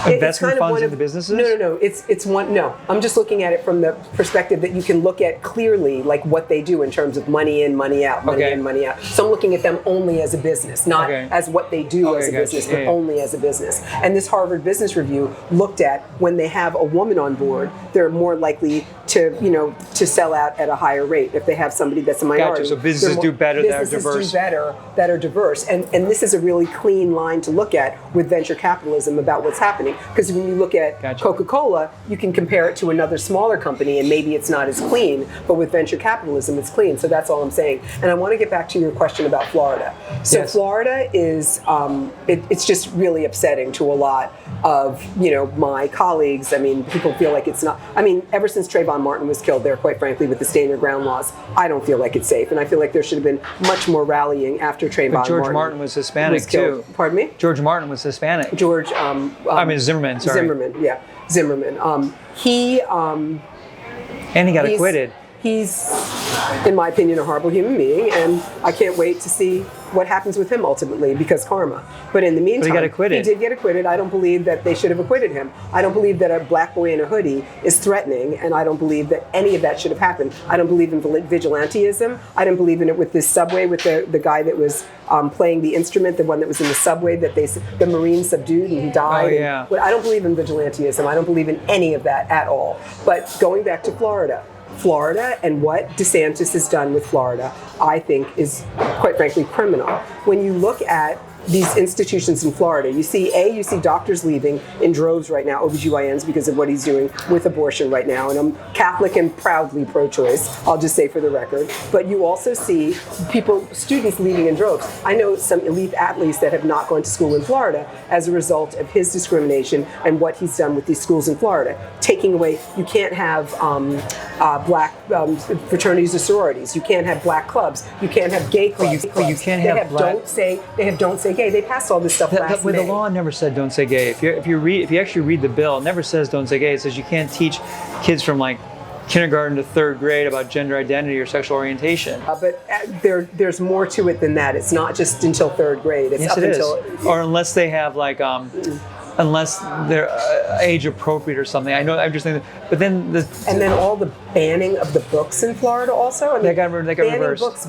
Investment funds into businesses? No. It's one. No, I'm just looking at it from the perspective that you can look at clearly, like what they do in terms of money in, money out, money in, money out. So I'm looking at them only as a business, not as what they do as a business, but only as a business. And this Harvard Business Review looked at when they have a woman on board, they're more likely to sell out at a higher rate if they have somebody that's a minority. Gotcha. So businesses do better that are diverse. Businesses do better that are diverse. And this is a really clean line to look at with venture capitalism about what's happening. Because when you look at Coca-Cola, you can compare it to another smaller company and maybe it's not as clean, but with venture capitalism, it's clean. So that's all I'm saying. And I want to get back to your question about Florida. So Florida is, it's just really upsetting to a lot of, my colleagues. I mean, people feel like it's not, ever since Trayvon Martin was killed there, quite frankly, with the stand your ground laws, I don't feel like it's safe. And I feel like there should have been much more rallying after Trayvon Martin. But George Martin was Hispanic too. Pardon me? George Martin was Hispanic. Zimmerman, sorry. Zimmerman. And he got acquitted. He's, in my opinion, a horrible human being, and I can't wait to see what happens with him ultimately, because karma. But in the meantime, he got acquitted. He did get acquitted. I don't believe that they should have acquitted him. I don't believe that a black boy in a hoodie is threatening, and I don't believe that any of that should have happened. I don't believe in vigilanteism. I don't believe in it with this subway, with the guy that was playing the instrument, the one that was in the subway that the Marine subdued and he died. Oh, yeah. I don't believe in vigilanteism. I don't believe in any of that at all. But going back to Florida and what DeSantis has done with Florida, I think is, quite frankly, criminal. When you look at these institutions in Florida, you see doctors leaving in droves right now, OBGYNs, because of what he's doing with abortion right now. And I'm Catholic and proudly pro-choice, I'll just say for the record. But you also see students leaving in droves. I know some elite athletes that have not gone to school in Florida as a result of his discrimination and what he's done with these schools in Florida. Taking away, you can't have black fraternities or sororities. You can't have black clubs. You can't have gay clubs. You can't have black. They have don't say gay. They passed all this stuff last May. The law never said don't say gay. If you actually read the bill, it never says don't say gay. It says you can't teach kids from like kindergarten to third grade about gender identity or sexual orientation. But there's more to it than that. It's not just until third grade. It's or unless they have like unless they're age appropriate or something. I know. I'm just thinking. But then then all the banning of the books in Florida also. They got reversed. Banning books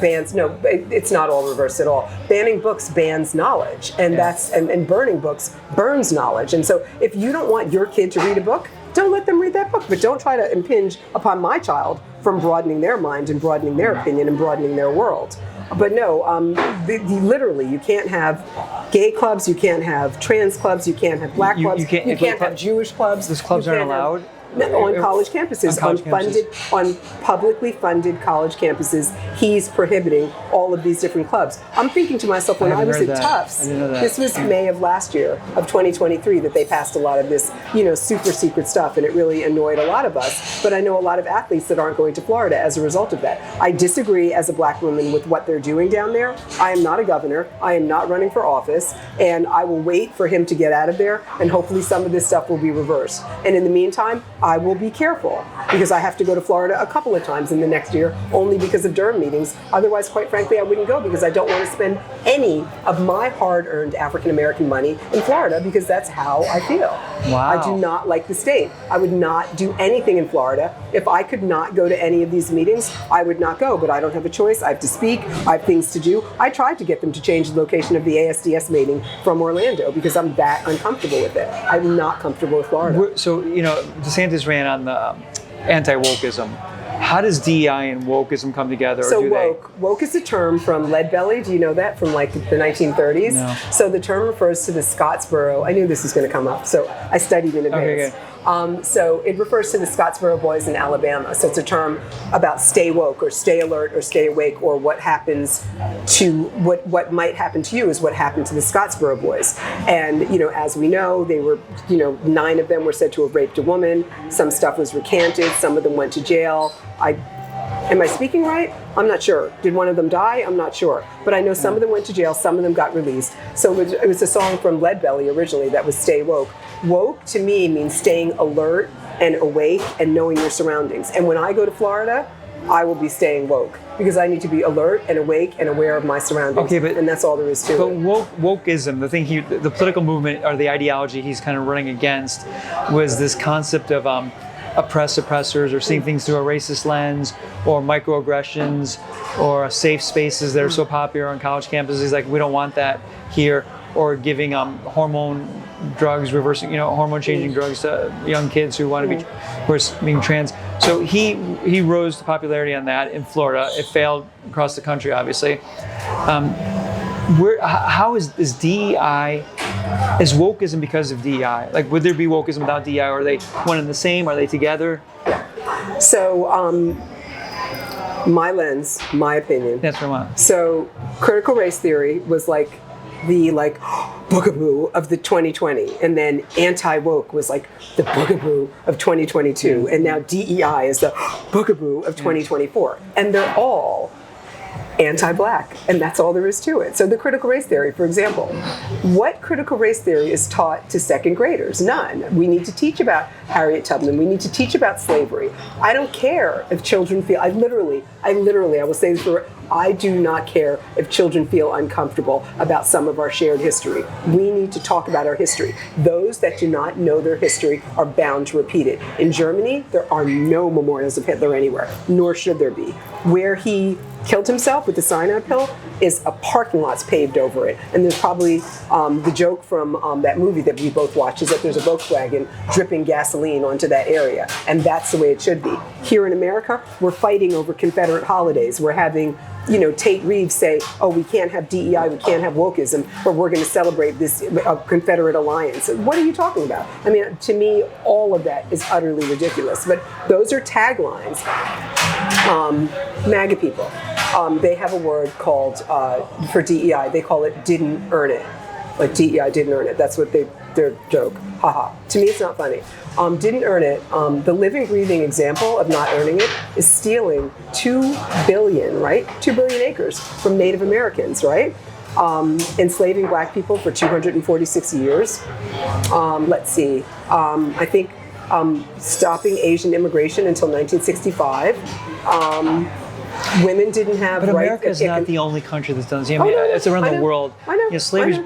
bans. No, it's not all reversed at all. Banning books bans knowledge, and and burning books burns knowledge. And so if you don't want your kid to read a book, don't let them read that book. But don't try to impinge upon my child from broadening their mind and broadening their opinion and broadening their world. But no, literally, you can't have gay clubs, you can't have trans clubs, you can't have black clubs, you can't have Jewish clubs. Those clubs aren't allowed? On college campuses, on publicly funded college campuses, he's prohibiting all of these different clubs. I'm thinking to myself, when I was at Tufts, this was May of last year, of 2023, that they passed a lot of this, super secret stuff, and it really annoyed a lot of us. But I know a lot of athletes that aren't going to Florida as a result of that. I disagree as a black woman with what they're doing down there. I am not a governor. I am not running for office, and I will wait for him to get out of there, and hopefully some of this stuff will be reversed. And in the meantime, I will be careful, because I have to go to Florida a couple of times in the next year, only because of Durham meetings. Otherwise, quite frankly, I wouldn't go, because I don't want to spend any of my hard-earned African-American money in Florida, because that's how I feel. Wow. I do not like the state. I would not do anything in Florida. If I could not go to any of these meetings, I would not go, but I don't have a choice. I have to speak. I have things to do. I tried to get them to change the location of the ASDS meeting from Orlando, because I'm that uncomfortable with it. I'm not comfortable with Florida. So, DeSantis ran on the anti-wokeism. How does DEI and wokeism come together? So woke is a term from lead belly. Do you know that, from like the 1930s? No. So the term refers to the Scottsboro. I knew this was going to come up, so I studied in advance. Okay. So it refers to the Scottsboro boys in Alabama. So it's a term about stay woke or stay alert or stay awake, or what happens to what might happen to you is what happened to the Scottsboro boys. And as we know, they were 9 of them were said to have raped a woman. Some stuff was recanted. Some of them went to jail. Am I speaking right? I'm not sure. Did one of them die? I'm not sure. But I know some of them went to jail, some of them got released. So it was a song from Lead Belly originally that was Stay Woke. Woke to me means staying alert and awake and knowing your surroundings. And when I go to Florida, I will be staying woke because I need to be alert and awake and aware of my surroundings. Okay, and that's all there is to it. But wokeism, the thing the political movement or the ideology he's kind of running against was this concept of oppressors or seeing things through a racist lens or microaggressions or safe spaces that are so popular on college campuses. He's like, we don't want that here. Or giving hormone drugs, reversing, hormone changing drugs to young kids who want to be, who are being trans. So he rose to popularity on that in Florida. It failed across the country, obviously. How is DEI? Is wokeism because of DEI? Like, would there be wokeism without DEI? Or are they one and the same? Are they together? So, my lens, my opinion. That's what I want. So, critical race theory was like the boogaboo of the 2020, and then anti-woke was like the boogaboo of 2022, and now DEI is the boogaboo of 2024, and they're all anti-black, and that's all there is to it. So the critical race theory, for example, what critical race theory is taught to second graders? None. We need to teach about Harriet Tubman. We need to teach about slavery. I don't care if children feel, I will say this for, I do not care if children feel uncomfortable about some of our shared history. We need to talk about our history. Those that do not know their history are bound to repeat it. In Germany, there are no memorials of Hitler anywhere, nor should there be. Where he killed himself with the cyanide pill is a parking lot's paved over it. And there's probably the joke from that movie that we both watched is that there's a Volkswagen dripping gasoline onto that area. And that's the way it should be. Here in America, we're fighting over Confederate holidays. We're having Tate Reeves say, oh, we can't have DEI, we can't have wokeism, but we're going to celebrate this Confederate alliance. What are you talking about? I mean, to me, all of that is utterly ridiculous. But those are taglines. MAGA people, they have a word called, for DEI, they call it didn't earn it. Like DEI didn't earn it. That's what their joke. Haha. To me, it's not funny. Didn't earn it. The living, breathing example of not earning it is stealing 2 billion, right? 2 billion acres from Native Americans, right? Enslaving black people for 246 years. Let's see. I think stopping Asian immigration until 1965. Women didn't have But right. America is not the only country that's done this. Oh, no, it's around the world. I know. Slavery's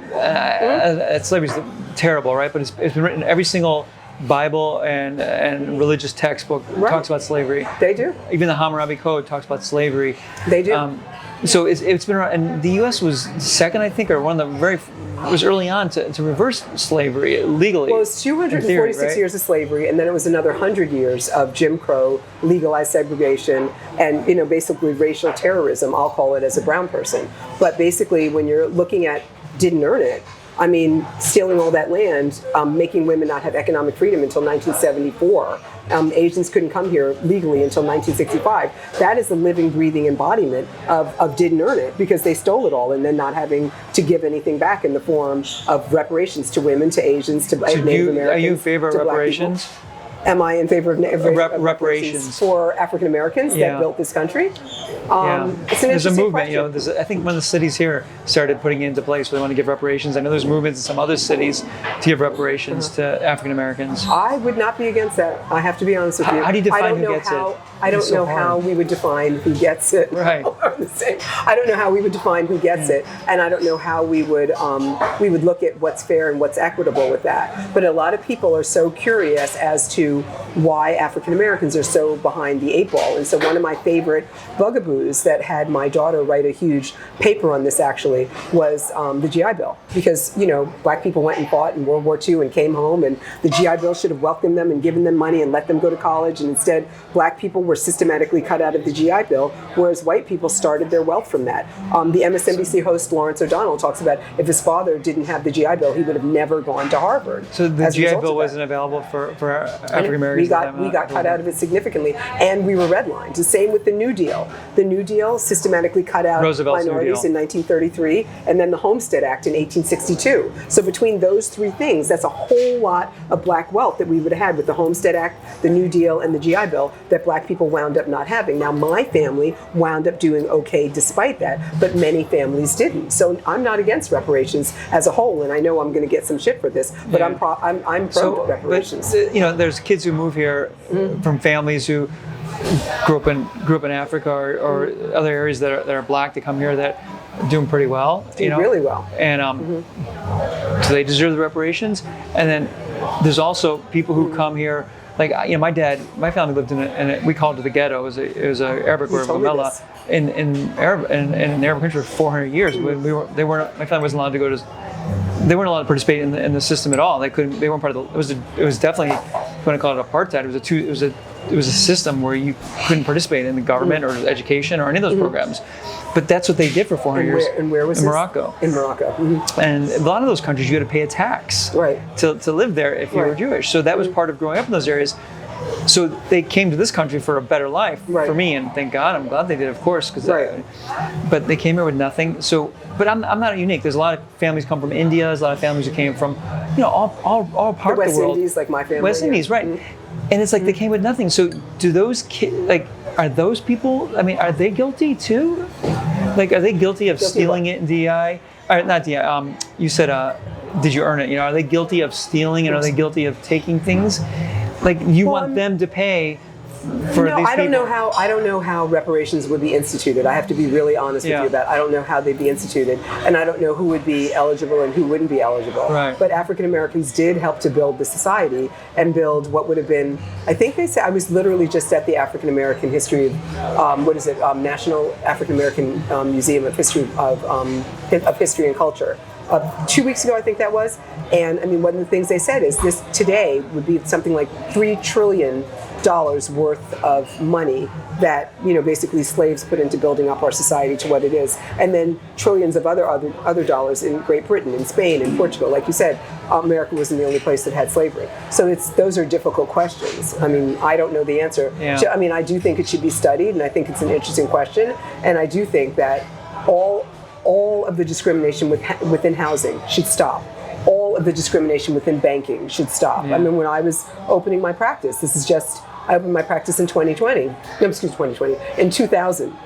terrible, right? But it's been written in every single Bible and religious textbook talks about slavery. They do. Even the Hammurabi Code talks about slavery. They do. So it's been around, and the U.S. was second, I think, or one of the was early on to reverse slavery legally. Well, it's 246 theory, right? years of slavery, and then it was another 100 years of Jim Crow, legalized segregation, and basically racial terrorism. I'll call it as a brown person. But basically, when you're looking at didn't earn it, I mean, stealing all that land, making women not have economic freedom until 1974. Asians couldn't come here legally until 1965. That is the living, breathing embodiment of didn't earn it because they stole it all and then not having to give anything back in the form of reparations to women, to Asians, to Native Americans. Are you in favor of reparations? Am I in favor of reparations for African Americans that built this country? It's an there's a movement, question. I think one of the cities here started putting it into place where they want to give reparations. I know there's movements in some other cities to give reparations to African Americans. I would not be against that. I have to be honest with you. How do you define who gets it? I don't know how we would define who gets it. Right. I don't know how we would define who gets it, and I don't know how we would look at what's fair and what's equitable with that. But a lot of people are so curious as to why African Americans are so behind the 8 ball. And so one of my favorite bugaboos that had my daughter write a huge paper on this actually was the GI Bill. Because, black people went and fought in World War II and came home, and the GI Bill should have welcomed them and given them money and let them go to college. And instead, black people were systematically cut out of the GI Bill, whereas white people started their wealth from that. The MSNBC host Lawrence O'Donnell talks about if his father didn't have the GI Bill, he would have never gone to Harvard. So the GI Bill wasn't available for African Americans? We got cut out of it significantly, and we were redlined. The same with the New Deal. The New Deal systematically cut out Roosevelt's minorities in 1933, and then the Homestead Act in 1862. So between those 3 things, that's a whole lot of black wealth that we would have had with the Homestead Act, the New Deal, and the GI Bill that black people wound up not having. Now, my family wound up doing okay despite that, but many families didn't. So I'm not against reparations as a whole, and I know I'm going to get some shit for this, but I'm pro reparations. But, there's kids who move here from families who grew up in Africa or other areas that are black that come here that are doing pretty well, really well, and so they deserve the reparations. And then there's also people who come here. Like, my family lived in we called it the ghetto. It was a Arabic word, Mamela, in an Arab country for 400 years. My family wasn't allowed to go to. They weren't allowed to participate in the system at all. They couldn't. They weren't part of the. It was definitely, if you want to call it apartheid. It was a system where you couldn't participate in the government or education or any of those programs. But that's what they did for 400 years. And where was in this? Morocco. In Morocco. Mm-hmm. And a lot of those countries, you had to pay a tax to live there if you were Jewish. So that was part of growing up in those areas. So they came to this country for a better life for me, and thank God, I'm glad they did, of course. But they came here with nothing. So, but I'm not unique. There's a lot of families come from India. There's a lot of families who came from, all parts of the world. West Indies, like my family. West Indies, right? Mm-hmm. And it's like they came with nothing. So do those kids, are those people? I mean, are they guilty too? Like, are they guilty of stealing it in DI? Or not DI. You said, did you earn it? Are they guilty of stealing, and are they guilty of taking things? Like, you want them to pay for these people? I don't know how reparations would be instituted. I have to be really honest with you about it. I don't know how they'd be instituted, and I don't know who would be eligible and who wouldn't be eligible. Right. But African Americans did help to build the society and build what would have been. I think they said I was literally just at the African American History of National African American Museum of History of History and Culture. 2 weeks ago, I think that was. And I mean, one of the things they said is this today would be something like $3 trillion worth of money that, basically slaves put into building up our society to what it is. And then trillions of other dollars in Great Britain, in Spain, in Portugal. Like you said, America wasn't the only place that had slavery. So those are difficult questions. I mean, I don't know the answer. Yeah. I mean, I do think it should be studied, and I think it's an interesting question. And I do think that all of the discrimination within housing should stop. All of the discrimination within banking should stop. Yeah. I mean, when I was opening my practice, I opened my practice in 2020. In 2000.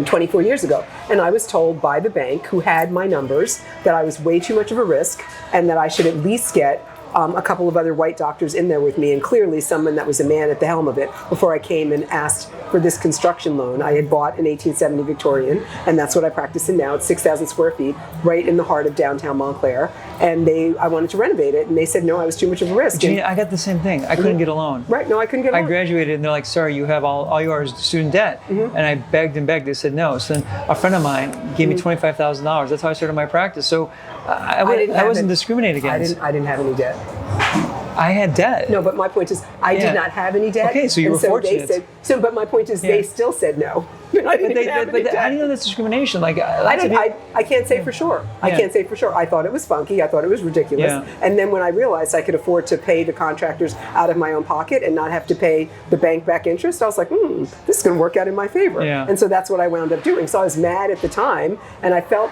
24 years ago. And I was told by the bank, who had my numbers, that I was way too much of a risk and that I should at least get a couple of other white doctors in there with me, and clearly someone that was a man at the helm of it, before I came and asked for this construction loan. I had bought an 1870 Victorian, and that's what I practice in now. It's 6,000 square feet, right in the heart of downtown Montclair. And I wanted to renovate it, and they said, no, I was too much of a risk. Jeanine, I got the same thing. I couldn't get a loan. Right, no, I couldn't get a loan. I graduated, and they're like, sorry, you have all yours student debt. Mm-hmm. And I begged and begged. They said no. So then a friend of mine gave me $25,000. That's how I started my practice. So I wasn't discriminated against. I didn't have any debt. I had debt. No, but my point is, I did not have any debt. Okay, so you were fortunate. But my point is, they still said no. I didn't have any debt. How do you know that's discrimination? Like, I can't say for sure. I can't say for sure. I thought it was funky. I thought it was ridiculous. Yeah. And then when I realized I could afford to pay the contractors out of my own pocket and not have to pay the bank back interest, I was like, this is going to work out in my favor. Yeah. And so that's what I wound up doing. So I was mad at the time, and I felt,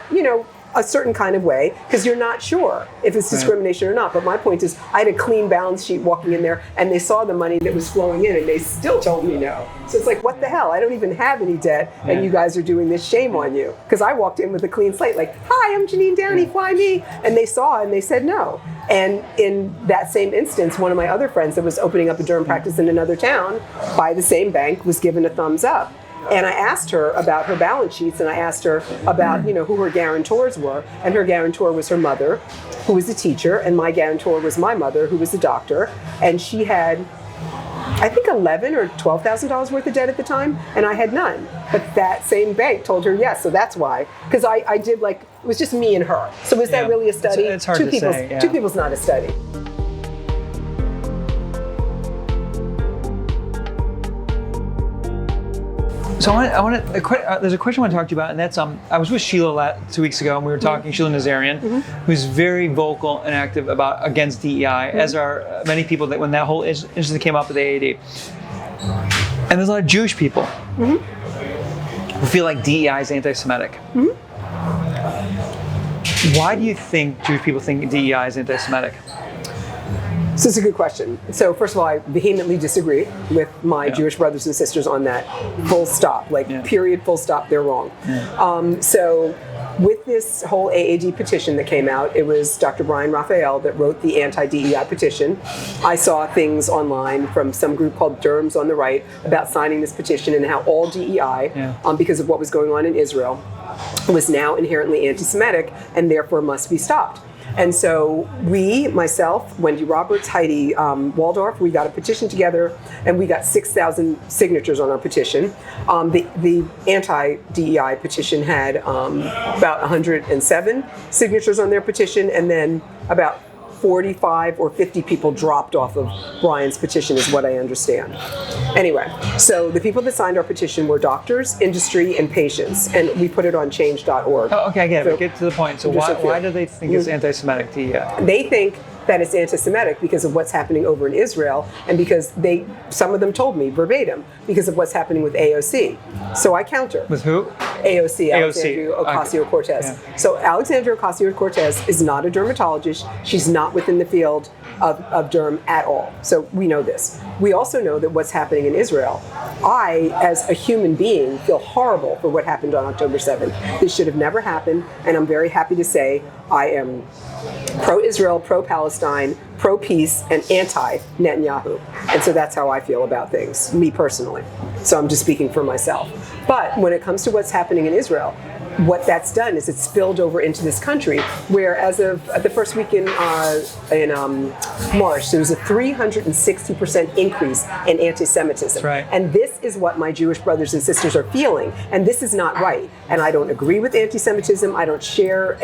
a certain kind of way, because you're not sure if it's discrimination or not. But my point is, I had a clean balance sheet walking in there, and they saw the money that was flowing in, and they still told me no. So it's like, what the hell? I don't even have any debt, and you guys are doing this. Shame on you. Because I walked in with a clean slate, like, hi, I'm Jeanine Downie, fly me. And they saw, and they said no. And in that same instance, one of my other friends that was opening up a derm practice in another town by the same bank was given a thumbs up. And I asked her about her balance sheets, and I asked her about, who her guarantors were. And her guarantor was her mother, who was a teacher, and my guarantor was my mother, who was a doctor. And she had, I think, $11,000 or $12,000 worth of debt at the time, and I had none. But that same bank told her yes, so that's why. Because I did, it was just me and her. So was that really a study? It's hard to say. Yeah. Two people's not a study. So there's a question I want to talk to you about, and that's I was with Sheila 2 weeks ago, and we were talking. Sheila Nazarian, who's very vocal and active against DEI, as are many people that when that whole incident came up with AAD. And there's a lot of Jewish people who feel like DEI is anti-Semitic. Why do you think Jewish people think DEI is anti-Semitic? So it's a good question. So first of all, I vehemently disagree with my Jewish brothers and sisters on that. Full stop, period, full stop, they're wrong. So with this whole AAD petition that came out, it was Dr. Brian Raphael that wrote the anti-DEI petition. I saw things online from some group called Derms on the Right about signing this petition and how all DEI, because of what was going on in Israel, was now inherently anti-Semitic and therefore must be stopped. And so we, myself, Wendy Roberts, Heidi Waldorf, we got a petition together and we got 6,000 signatures on our petition. The anti-DEI petition had about 107 signatures on their petition, and then about 45 or 50 people dropped off of Brian's petition is what I understand. Anyway, so the people that signed our petition were doctors, industry, and patients, and we put it on change.org. Oh, okay, I get it. So, get to the point. So why do they think it's anti-Semitic DEI? They think that it's anti-Semitic because of what's happening over in Israel, and because some of them told me verbatim, because of what's happening with AOC. So I counter. With who? AOC, Alexandria Ocasio-Cortez. Yeah. So Alexandria Ocasio-Cortez is not a dermatologist. She's not within the field of derm at all. So we know this. We also know that what's happening in Israel, I, as a human being, feel horrible for what happened on October 7th. This should have never happened, and I'm very happy to say I am pro-Israel, pro-Palestine, pro-peace, and anti-Netanyahu. And so that's how I feel about things, me personally. So I'm just speaking for myself. But when it comes to what's happening in Israel, what that's done is it's spilled over into this country, where as of the first week in March, there was a 360% increase in anti-Semitism. That's right. And this is what my Jewish brothers and sisters are feeling. And this is not right. And I don't agree with anti-Semitism. I don't share,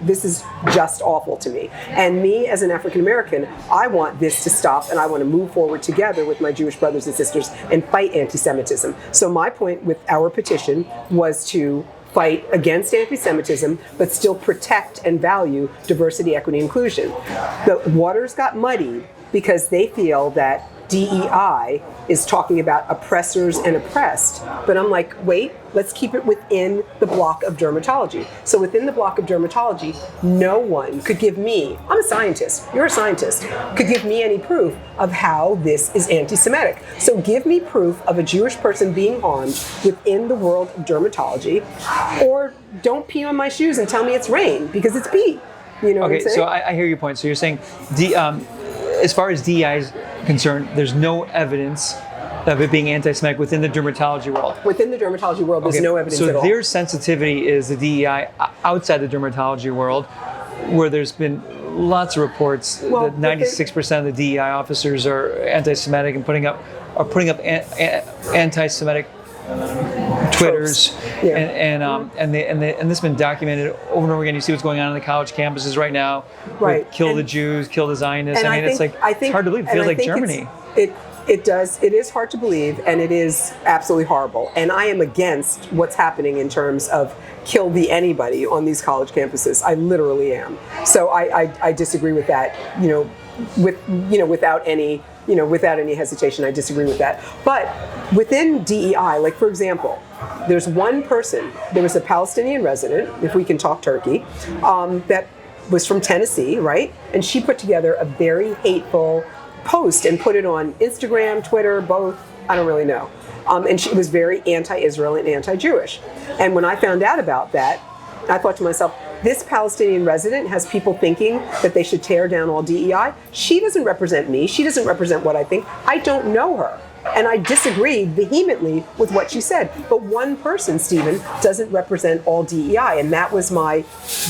this is just awful to me. And me as an African American, I want this to stop, and I want to move forward together with my Jewish brothers and sisters and fight anti-Semitism. So my point with our petition was to fight against anti-Semitism, but still protect and value diversity, equity, inclusion. The waters got muddied because they feel that DEI is talking about oppressors and oppressed. But I'm like, wait, let's keep it within the block of dermatology. So within the block of dermatology, no one could give me, I'm a scientist, you're a scientist, could give me any proof of how this is anti-Semitic. So give me proof of a Jewish person being harmed within the world of dermatology, or don't pee on my shoes and tell me it's rain, because it's pee. You know what I'm saying? So I hear your point. So you're saying, as far as DEI is concerned, there's no evidence of it being anti-Semitic within the dermatology world. Within the dermatology world, there's no evidence at all. So their sensitivity is the DEI outside the dermatology world, where there's been lots of reports that 96% of the DEI officers are anti-Semitic and putting up anti-Semitic Twitters, and this has been documented over and over again. You see what's going on the college campuses right now. Right. Kill the Jews, kill the Zionists. I mean, it's hard to believe. It feels like Germany. It does. It is hard to believe, and it is absolutely horrible. And I am against what's happening in terms of kill the anybody on these college campuses. I literally am. So I disagree with that. Without any hesitation, I disagree with that. But within DEI, like for example, there's one person, there was a Palestinian resident, if we can talk Turkey, that was from Tennessee, right? And she put together a very hateful post and put it on Instagram, Twitter, both, I don't really know. And she was very anti-Israel and anti-Jewish. And when I found out about that, I thought to myself, this Palestinian resident has people thinking that they should tear down all DEI. She doesn't represent me. She doesn't represent what I think. I don't know her. And I disagree vehemently with what she said. But one person, Stephen, doesn't represent all DEI. And that was my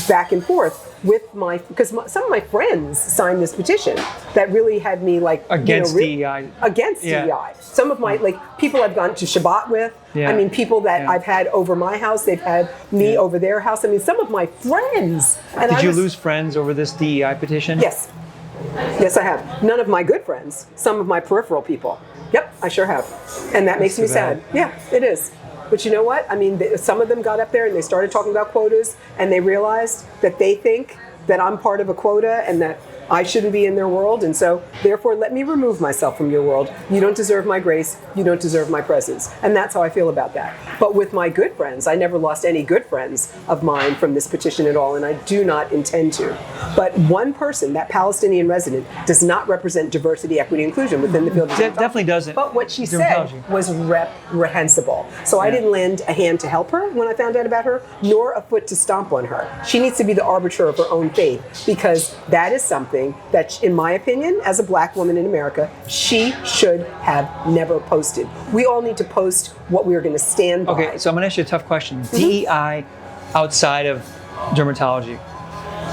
back and forth with because some of my friends signed this petition that really had me against DEI. Against DEI. Some of my people I've gone to Shabbat with. I mean, people that I've had over my house, they've had me over their house. I mean, some of my friends. And Did you lose friends over this DEI petition? Yes. Yes, I have. None of my good friends. Some of my peripheral people. Yep, I sure have. And that makes me sad. Yeah, it is. But you know what? I mean, some of them got up there and they started talking about quotas, and they realized that they think that I'm part of a quota and that I shouldn't be in their world, and so therefore let me remove myself from your world. You don't deserve my grace. You don't deserve my presence. And that's how I feel about that. But with my good friends, I never lost any good friends of mine from this petition at all, and I do not intend to. But one person, that Palestinian resident, does not represent diversity, equity, inclusion within the field of dermatology. Definitely doesn't. But what she said was reprehensible. So I didn't lend a hand to help her when I found out about her, nor a foot to stomp on her. She needs to be the arbiter of her own fate, because that is something that, in my opinion, as a black woman in America, she should have never posted. We all need to post what we are going to stand by. Okay, so I'm going to ask you a tough question. DEI outside of dermatology.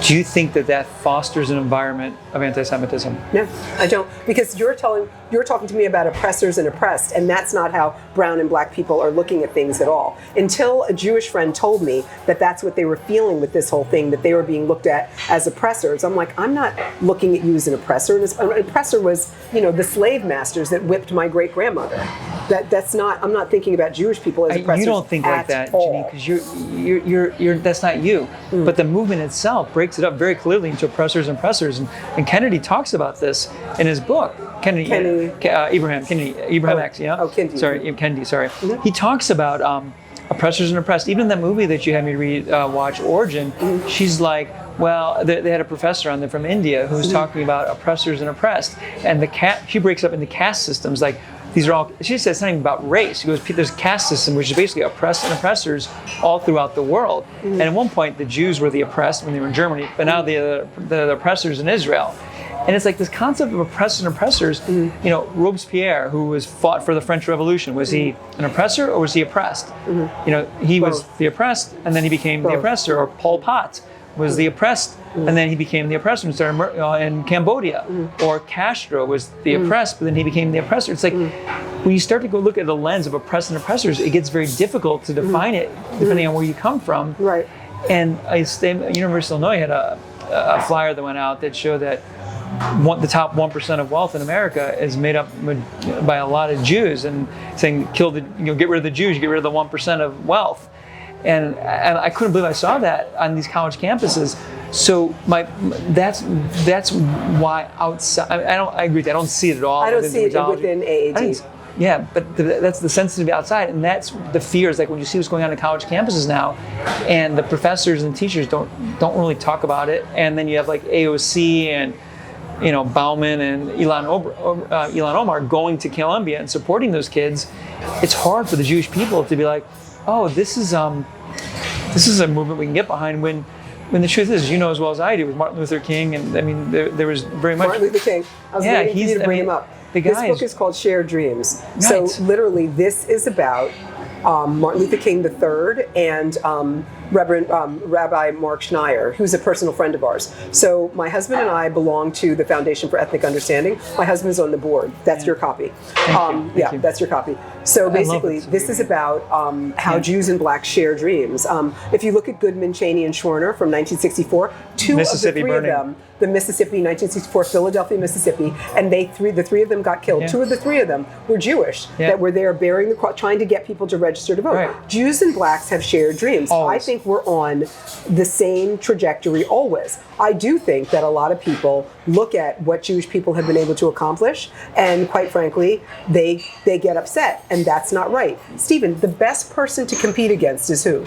Do you think that fosters an environment of anti-Semitism? No, I don't, because you're talking to me about oppressors and oppressed, and that's not how brown and black people are looking at things at all. Until a Jewish friend told me that that's what they were feeling with this whole thing, that they were being looked at as oppressors. I'm like, I'm not looking at you as an oppressor. An oppressor was, the slave masters that whipped my great grandmother. That's not. I'm not thinking about Jewish people as oppressors. You don't think like that, Jeanine, because you're that's not you. But the movement itself breaks it up very clearly into oppressors and oppressors, and Kennedy talks about this in his book. Abraham X, yeah. Oh, Kennedy. Sorry. He talks about oppressors and oppressed. Even in that movie that you had me watch, Origin, she's like, well, they had a professor on there from India who was talking about oppressors and oppressed, and she breaks up into caste systems, like. These are all, she says it's not even about race. She goes, there's a caste system, which is basically oppressed and oppressors all throughout the world. And at one point, the Jews were the oppressed when they were in Germany, but now they're the oppressors in Israel. And it's like this concept of oppressors and oppressors. Robespierre, who was fought for the French Revolution, was he an oppressor or was he oppressed? He was the oppressed, and then he became the oppressor. Or Pol Pot was the oppressed, and then he became the oppressor and started in Cambodia. Or Castro was the oppressed, but then he became the oppressor. It's like when you start to go look at the lens of oppressed and oppressors, it gets very difficult to define it depending on where you come from. Right. And University of Illinois had a flyer that went out that showed that the top 1% of wealth in America is made up by a lot of Jews, and saying get rid of the Jews, you get rid of the 1% of wealth. And I couldn't believe I saw that on these college campuses. So that's why outside. I agree with that. I don't see it at all. I don't see it within AAD. Yeah, but that's the sensitivity outside, and that's the fears. Like when you see what's going on in college campuses now, and the professors and teachers don't really talk about it, and then you have like AOC and Bauman and Ilan Omar going to Columbia and supporting those kids. It's hard for the Jewish people to be like, oh, this is a movement we can get behind, when the truth is, as well as I do, with Martin Luther King, and there was very much Martin Luther King. I was waiting for you to bring him up. This book is called Shared Dreams. Right. So literally, this is about Martin Luther King III and Rabbi Mark Schneier, who's a personal friend of ours. So my husband and I belong to the Foundation for Ethnic Understanding. My husband's on the board. That's your copy. Thank you. That's your copy. So basically, this is about how Jews and blacks share dreams. If you look at Goodman, Cheney, and Schwerner from 1964, two of the three of them, the Mississippi, 1964, Philadelphia, Mississippi, and the three of them got killed. Yeah. Two of the three of them were Jewish, that were there bearing the cross, trying to get people to register to vote. Right. Jews and blacks have shared dreams. Always. I think we're on the same trajectory always. I do think that a lot of people look at what Jewish people have been able to accomplish, and quite frankly, they get upset, and that's not right. Stephen, the best person to compete against is who?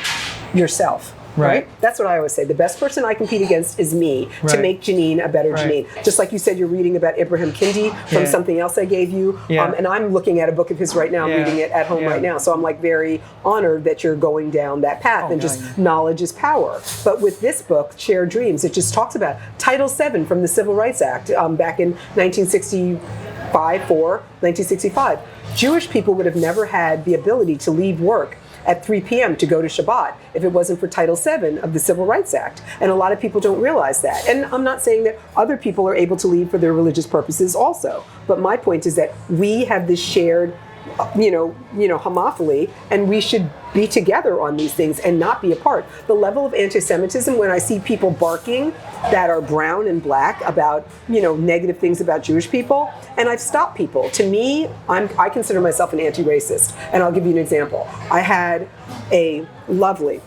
Yourself. Right? That's what I always say. The best person I compete against is me, to make Jeanine a better Jeanine. Just like you said, you're reading about Ibrahim Kendi from something else I gave you. And I'm looking at a book of his right now, reading it at home right now. So I'm like very honored that you're going down that path, and just knowledge is power. But with this book, Shared Dreams, it just talks about Title VII from the Civil Rights Act back in 1965. Jewish people would have never had the ability to leave work at 3 p.m. to go to Shabbat if it wasn't for Title VII of the Civil Rights Act. And a lot of people don't realize that. And I'm not saying that other people are able to leave for their religious purposes also. But my point is that we have this shared homophily, and we should be together on these things and not be apart. The level of anti-Semitism, when I see people barking that are brown and black about, negative things about Jewish people, and I've stopped people. To me, I consider myself an anti-racist, and I'll give you an example. I had a lovely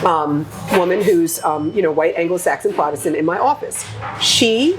woman who's, white Anglo-Saxon Protestant in my office. She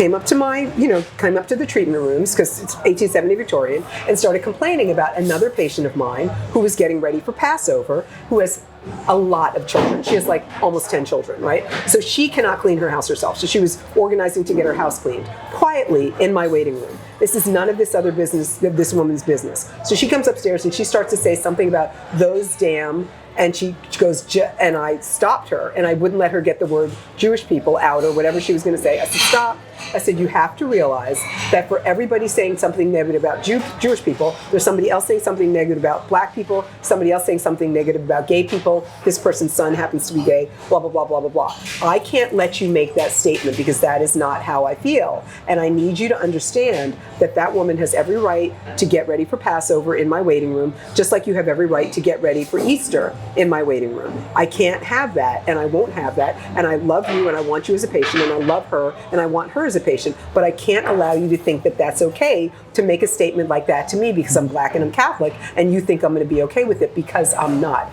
came up to came up to the treatment rooms, because it's 1870 Victorian, and started complaining about another patient of mine who was getting ready for Passover, who has a lot of children. She has like almost 10 children, right? So she cannot clean her house herself. So she was organizing to get her house cleaned quietly in my waiting room. This is none of this other business, this woman's business. So she comes upstairs and she starts to say something about those damn, and she goes, and I stopped her, and I wouldn't let her get the word Jewish people out or whatever she was going to say. I said, stop. I said, you have to realize that for everybody saying something negative about Jewish people, there's somebody else saying something negative about black people, somebody else saying something negative about gay people. This person's son happens to be gay, blah, blah, blah, blah, blah, blah. I can't let you make that statement because that is not how I feel. And I need you to understand that that woman has every right to get ready for Passover in my waiting room, just like you have every right to get ready for Easter in my waiting room. I can't have that, and I won't have that. And I love you, and I want you as a patient, and I love her, and I want her as a patient, but I can't allow you to think that that's okay to make a statement like that to me because I'm black and I'm Catholic, and you think I'm going to be okay with it, because I'm not.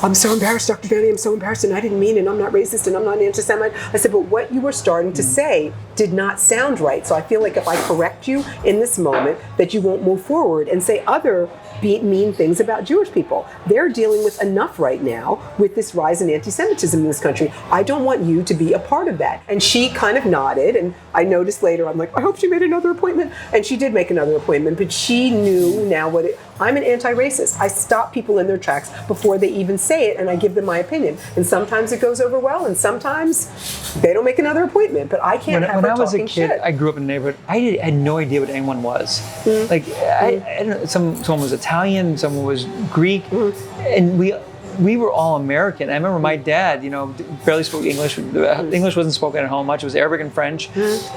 I'm so embarrassed, Dr. Downie, I'm so embarrassed, and I didn't mean it, and I'm not racist, and I'm not anti-Semite. I said, but what you were starting to say did not sound right. So I feel like if I correct you in this moment, that you won't move forward and say other mean things about Jewish people. They're dealing with enough right now with this rise in anti-Semitism in this country. I don't want you to be a part of that. And she kind of nodded, and I noticed later, I'm like, I hope she made another appointment. And she did make another appointment, but she knew now what it, I'm an anti-racist. I stop people in their tracks before they even say it, and I give them my opinion. And sometimes it goes over well, and sometimes they don't make another appointment, but I can't have her talking shit. When I was a kid, I grew up in a neighborhood, I had no idea what anyone was. Like, I don't know, someone was Italian, someone was Greek, and we were all American. I remember my dad, barely spoke English. English wasn't spoken at home much. It was Arabic and French,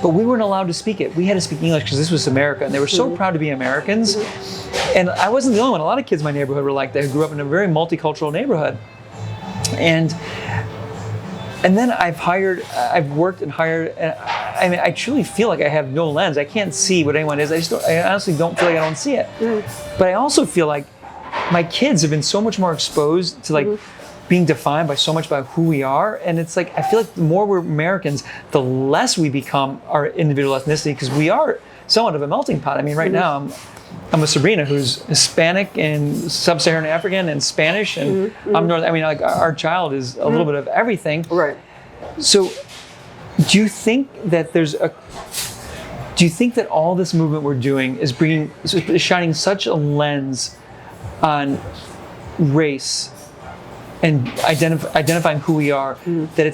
but we weren't allowed to speak it. We had to speak English because this was America, and they were so proud to be Americans. And I wasn't the only one. A lot of kids in my neighborhood were like that, who grew up in a very multicultural neighborhood. And then I've worked and hired, and I mean, I truly feel like I have no lens. I can't see what anyone is. I honestly don't feel like I don't see it. But I also feel like my kids have been so much more exposed to like being defined by so much about who we are. And it's like, I feel like the more we're Americans, the less we become our individual ethnicity, because we are somewhat of a melting pot. I mean, right now, I'm with Sabrina, who's Hispanic and Sub-Saharan African and Spanish, and I'm North. I mean, like our child is a little bit of everything. Right. So, do you think that all this movement we're doing is shining such a lens on race and identifying who we are, that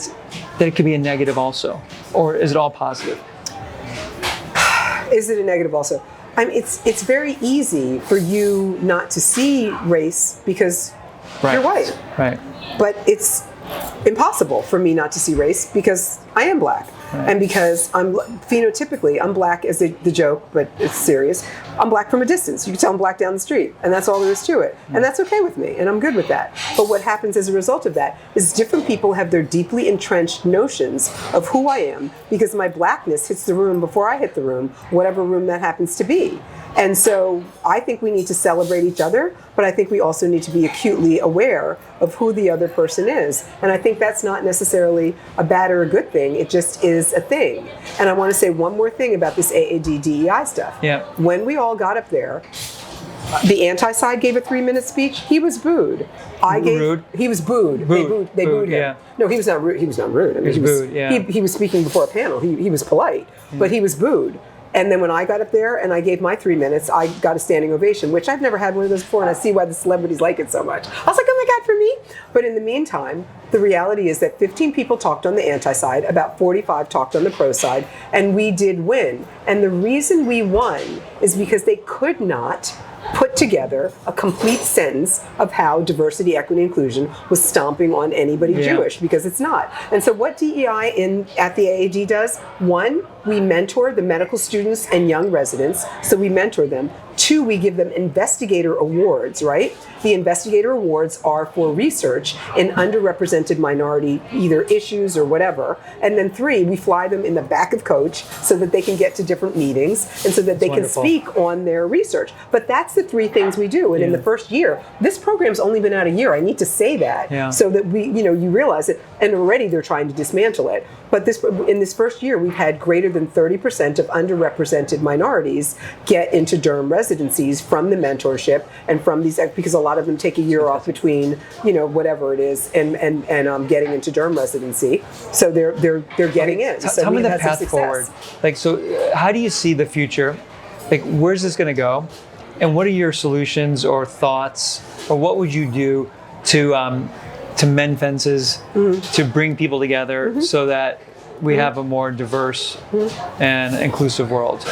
it could be a negative also, or is it all positive? Is it a negative also? I mean, it's very easy for you not to see race because you're white. Right. But it's impossible for me not to see race because I am black. Right. And because I'm phenotypically, I'm black as the joke, but it's serious. I'm black from a distance. You can tell I'm black down the street, and that's all there is to it. And that's okay with me, and I'm good with that. But what happens as a result of that is different people have their deeply entrenched notions of who I am, because my blackness hits the room before I hit the room, whatever room that happens to be. And so I think we need to celebrate each other, but I think we also need to be acutely aware of who the other person is. And I think that's not necessarily a bad or a good thing. It just is a thing. And I want to say one more thing about this AAD DEI stuff. Yeah. When we all got up there, the anti-side gave a 3-minute speech. He was booed. He was booed. They booed him. Yeah. No, he was not rude. He was not rude. I mean, he was speaking before a panel. He was polite, but he was booed. And then when I got up there and I gave my 3 minutes, I got a standing ovation, which I've never had one of those before, and I see why the celebrities like it so much. I was like, oh my God, for me? But in the meantime, the reality is that 15 people talked on the anti-side, about 45 talked on the pro side, and we did win. And the reason we won is because they could not put together a complete sentence of how diversity, equity, inclusion was stomping on anybody Jewish, because it's not. And so what DEI at the AAD does, one, we mentor the medical students and young residents, so we mentor them. Two, we give them investigator awards, right? The investigator awards are for research in underrepresented minority, either issues or whatever. And then three, we fly them in the back of coach so that they can get to different meetings and so that they can speak on their research. But that's the three things we do. And in the first year, this program's only been out a year. I need to say that so that you realize it. And already they're trying to dismantle it. But in this first year, we've had greater than 30% of underrepresented minorities get into derm residencies from the mentorship and from these, because a lot of them take a year off between, whatever it is, and getting into derm residency. So they're getting in. So tell me the path forward. Like, so how do you see the future? Like, where's this going to go? And what are your solutions or thoughts, or what would you do to mend fences, to bring people together so that we have a more diverse and inclusive world?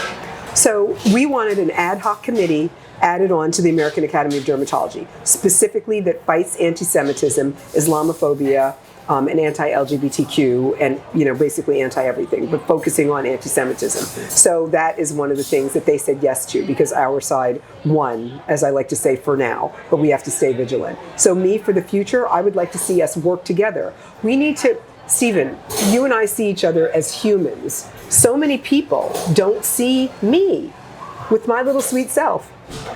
So we wanted an ad hoc committee added on to the American Academy of Dermatology, specifically that fights anti-Semitism, Islamophobia, and anti-LGBTQ, and basically anti-everything, but focusing on anti-Semitism. So that is one of the things that they said yes to, because our side won, as I like to say, for now, but we have to stay vigilant. So me, for the future, I would like to see us work together. We need to, Stephen, you and I see each other as humans. So many people don't see me with my little sweet self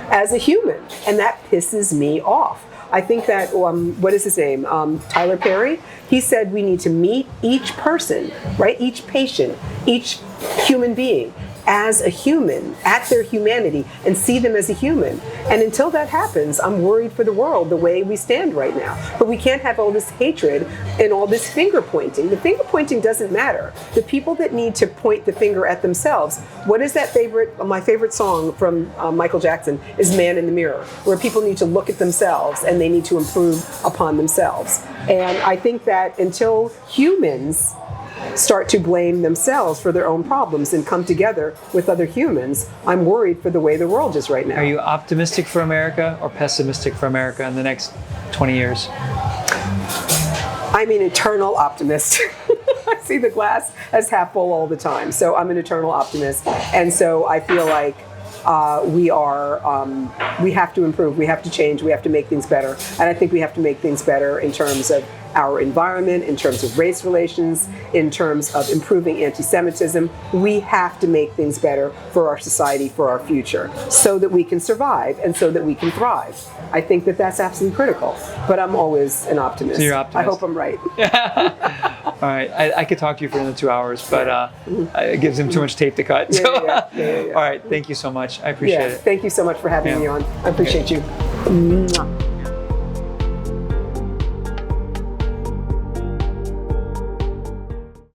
as a human, and that pisses me off. I think that, what is his name? Tyler Perry? He said we need to meet each person, right? Each patient, each human being as a human, at their humanity, and see them as a human. And until that happens, I'm worried for the world the way we stand right now. But we can't have all this hatred and all this finger pointing. The finger pointing doesn't matter. The people that need to point the finger at themselves, what is that my favorite song from Michael Jackson is Man in the Mirror, where people need to look at themselves and they need to improve upon themselves. And I think that until humans start to blame themselves for their own problems and come together with other humans, I'm worried for the way the world is right now. Are you optimistic for America or pessimistic for America in the next 20 years? I'm an eternal optimist. I see the glass as half full all the time. So I'm an eternal optimist. And so I feel like we have to improve, we have to change, we have to make things better. And I think we have to make things better in terms of our environment, in terms of race relations, in terms of improving anti-Semitism. We have to make things better for our society, for our future, so that we can survive and so that we can thrive. I think that that's absolutely critical, but I'm always an optimist. So you're optimist. I hope I'm right. All right, I could talk to you for another 2 hours, but it gives him too much tape to cut. Yeah. All right, thank you so much. I appreciate it. Thank you so much for having me on. I appreciate you. Mwah.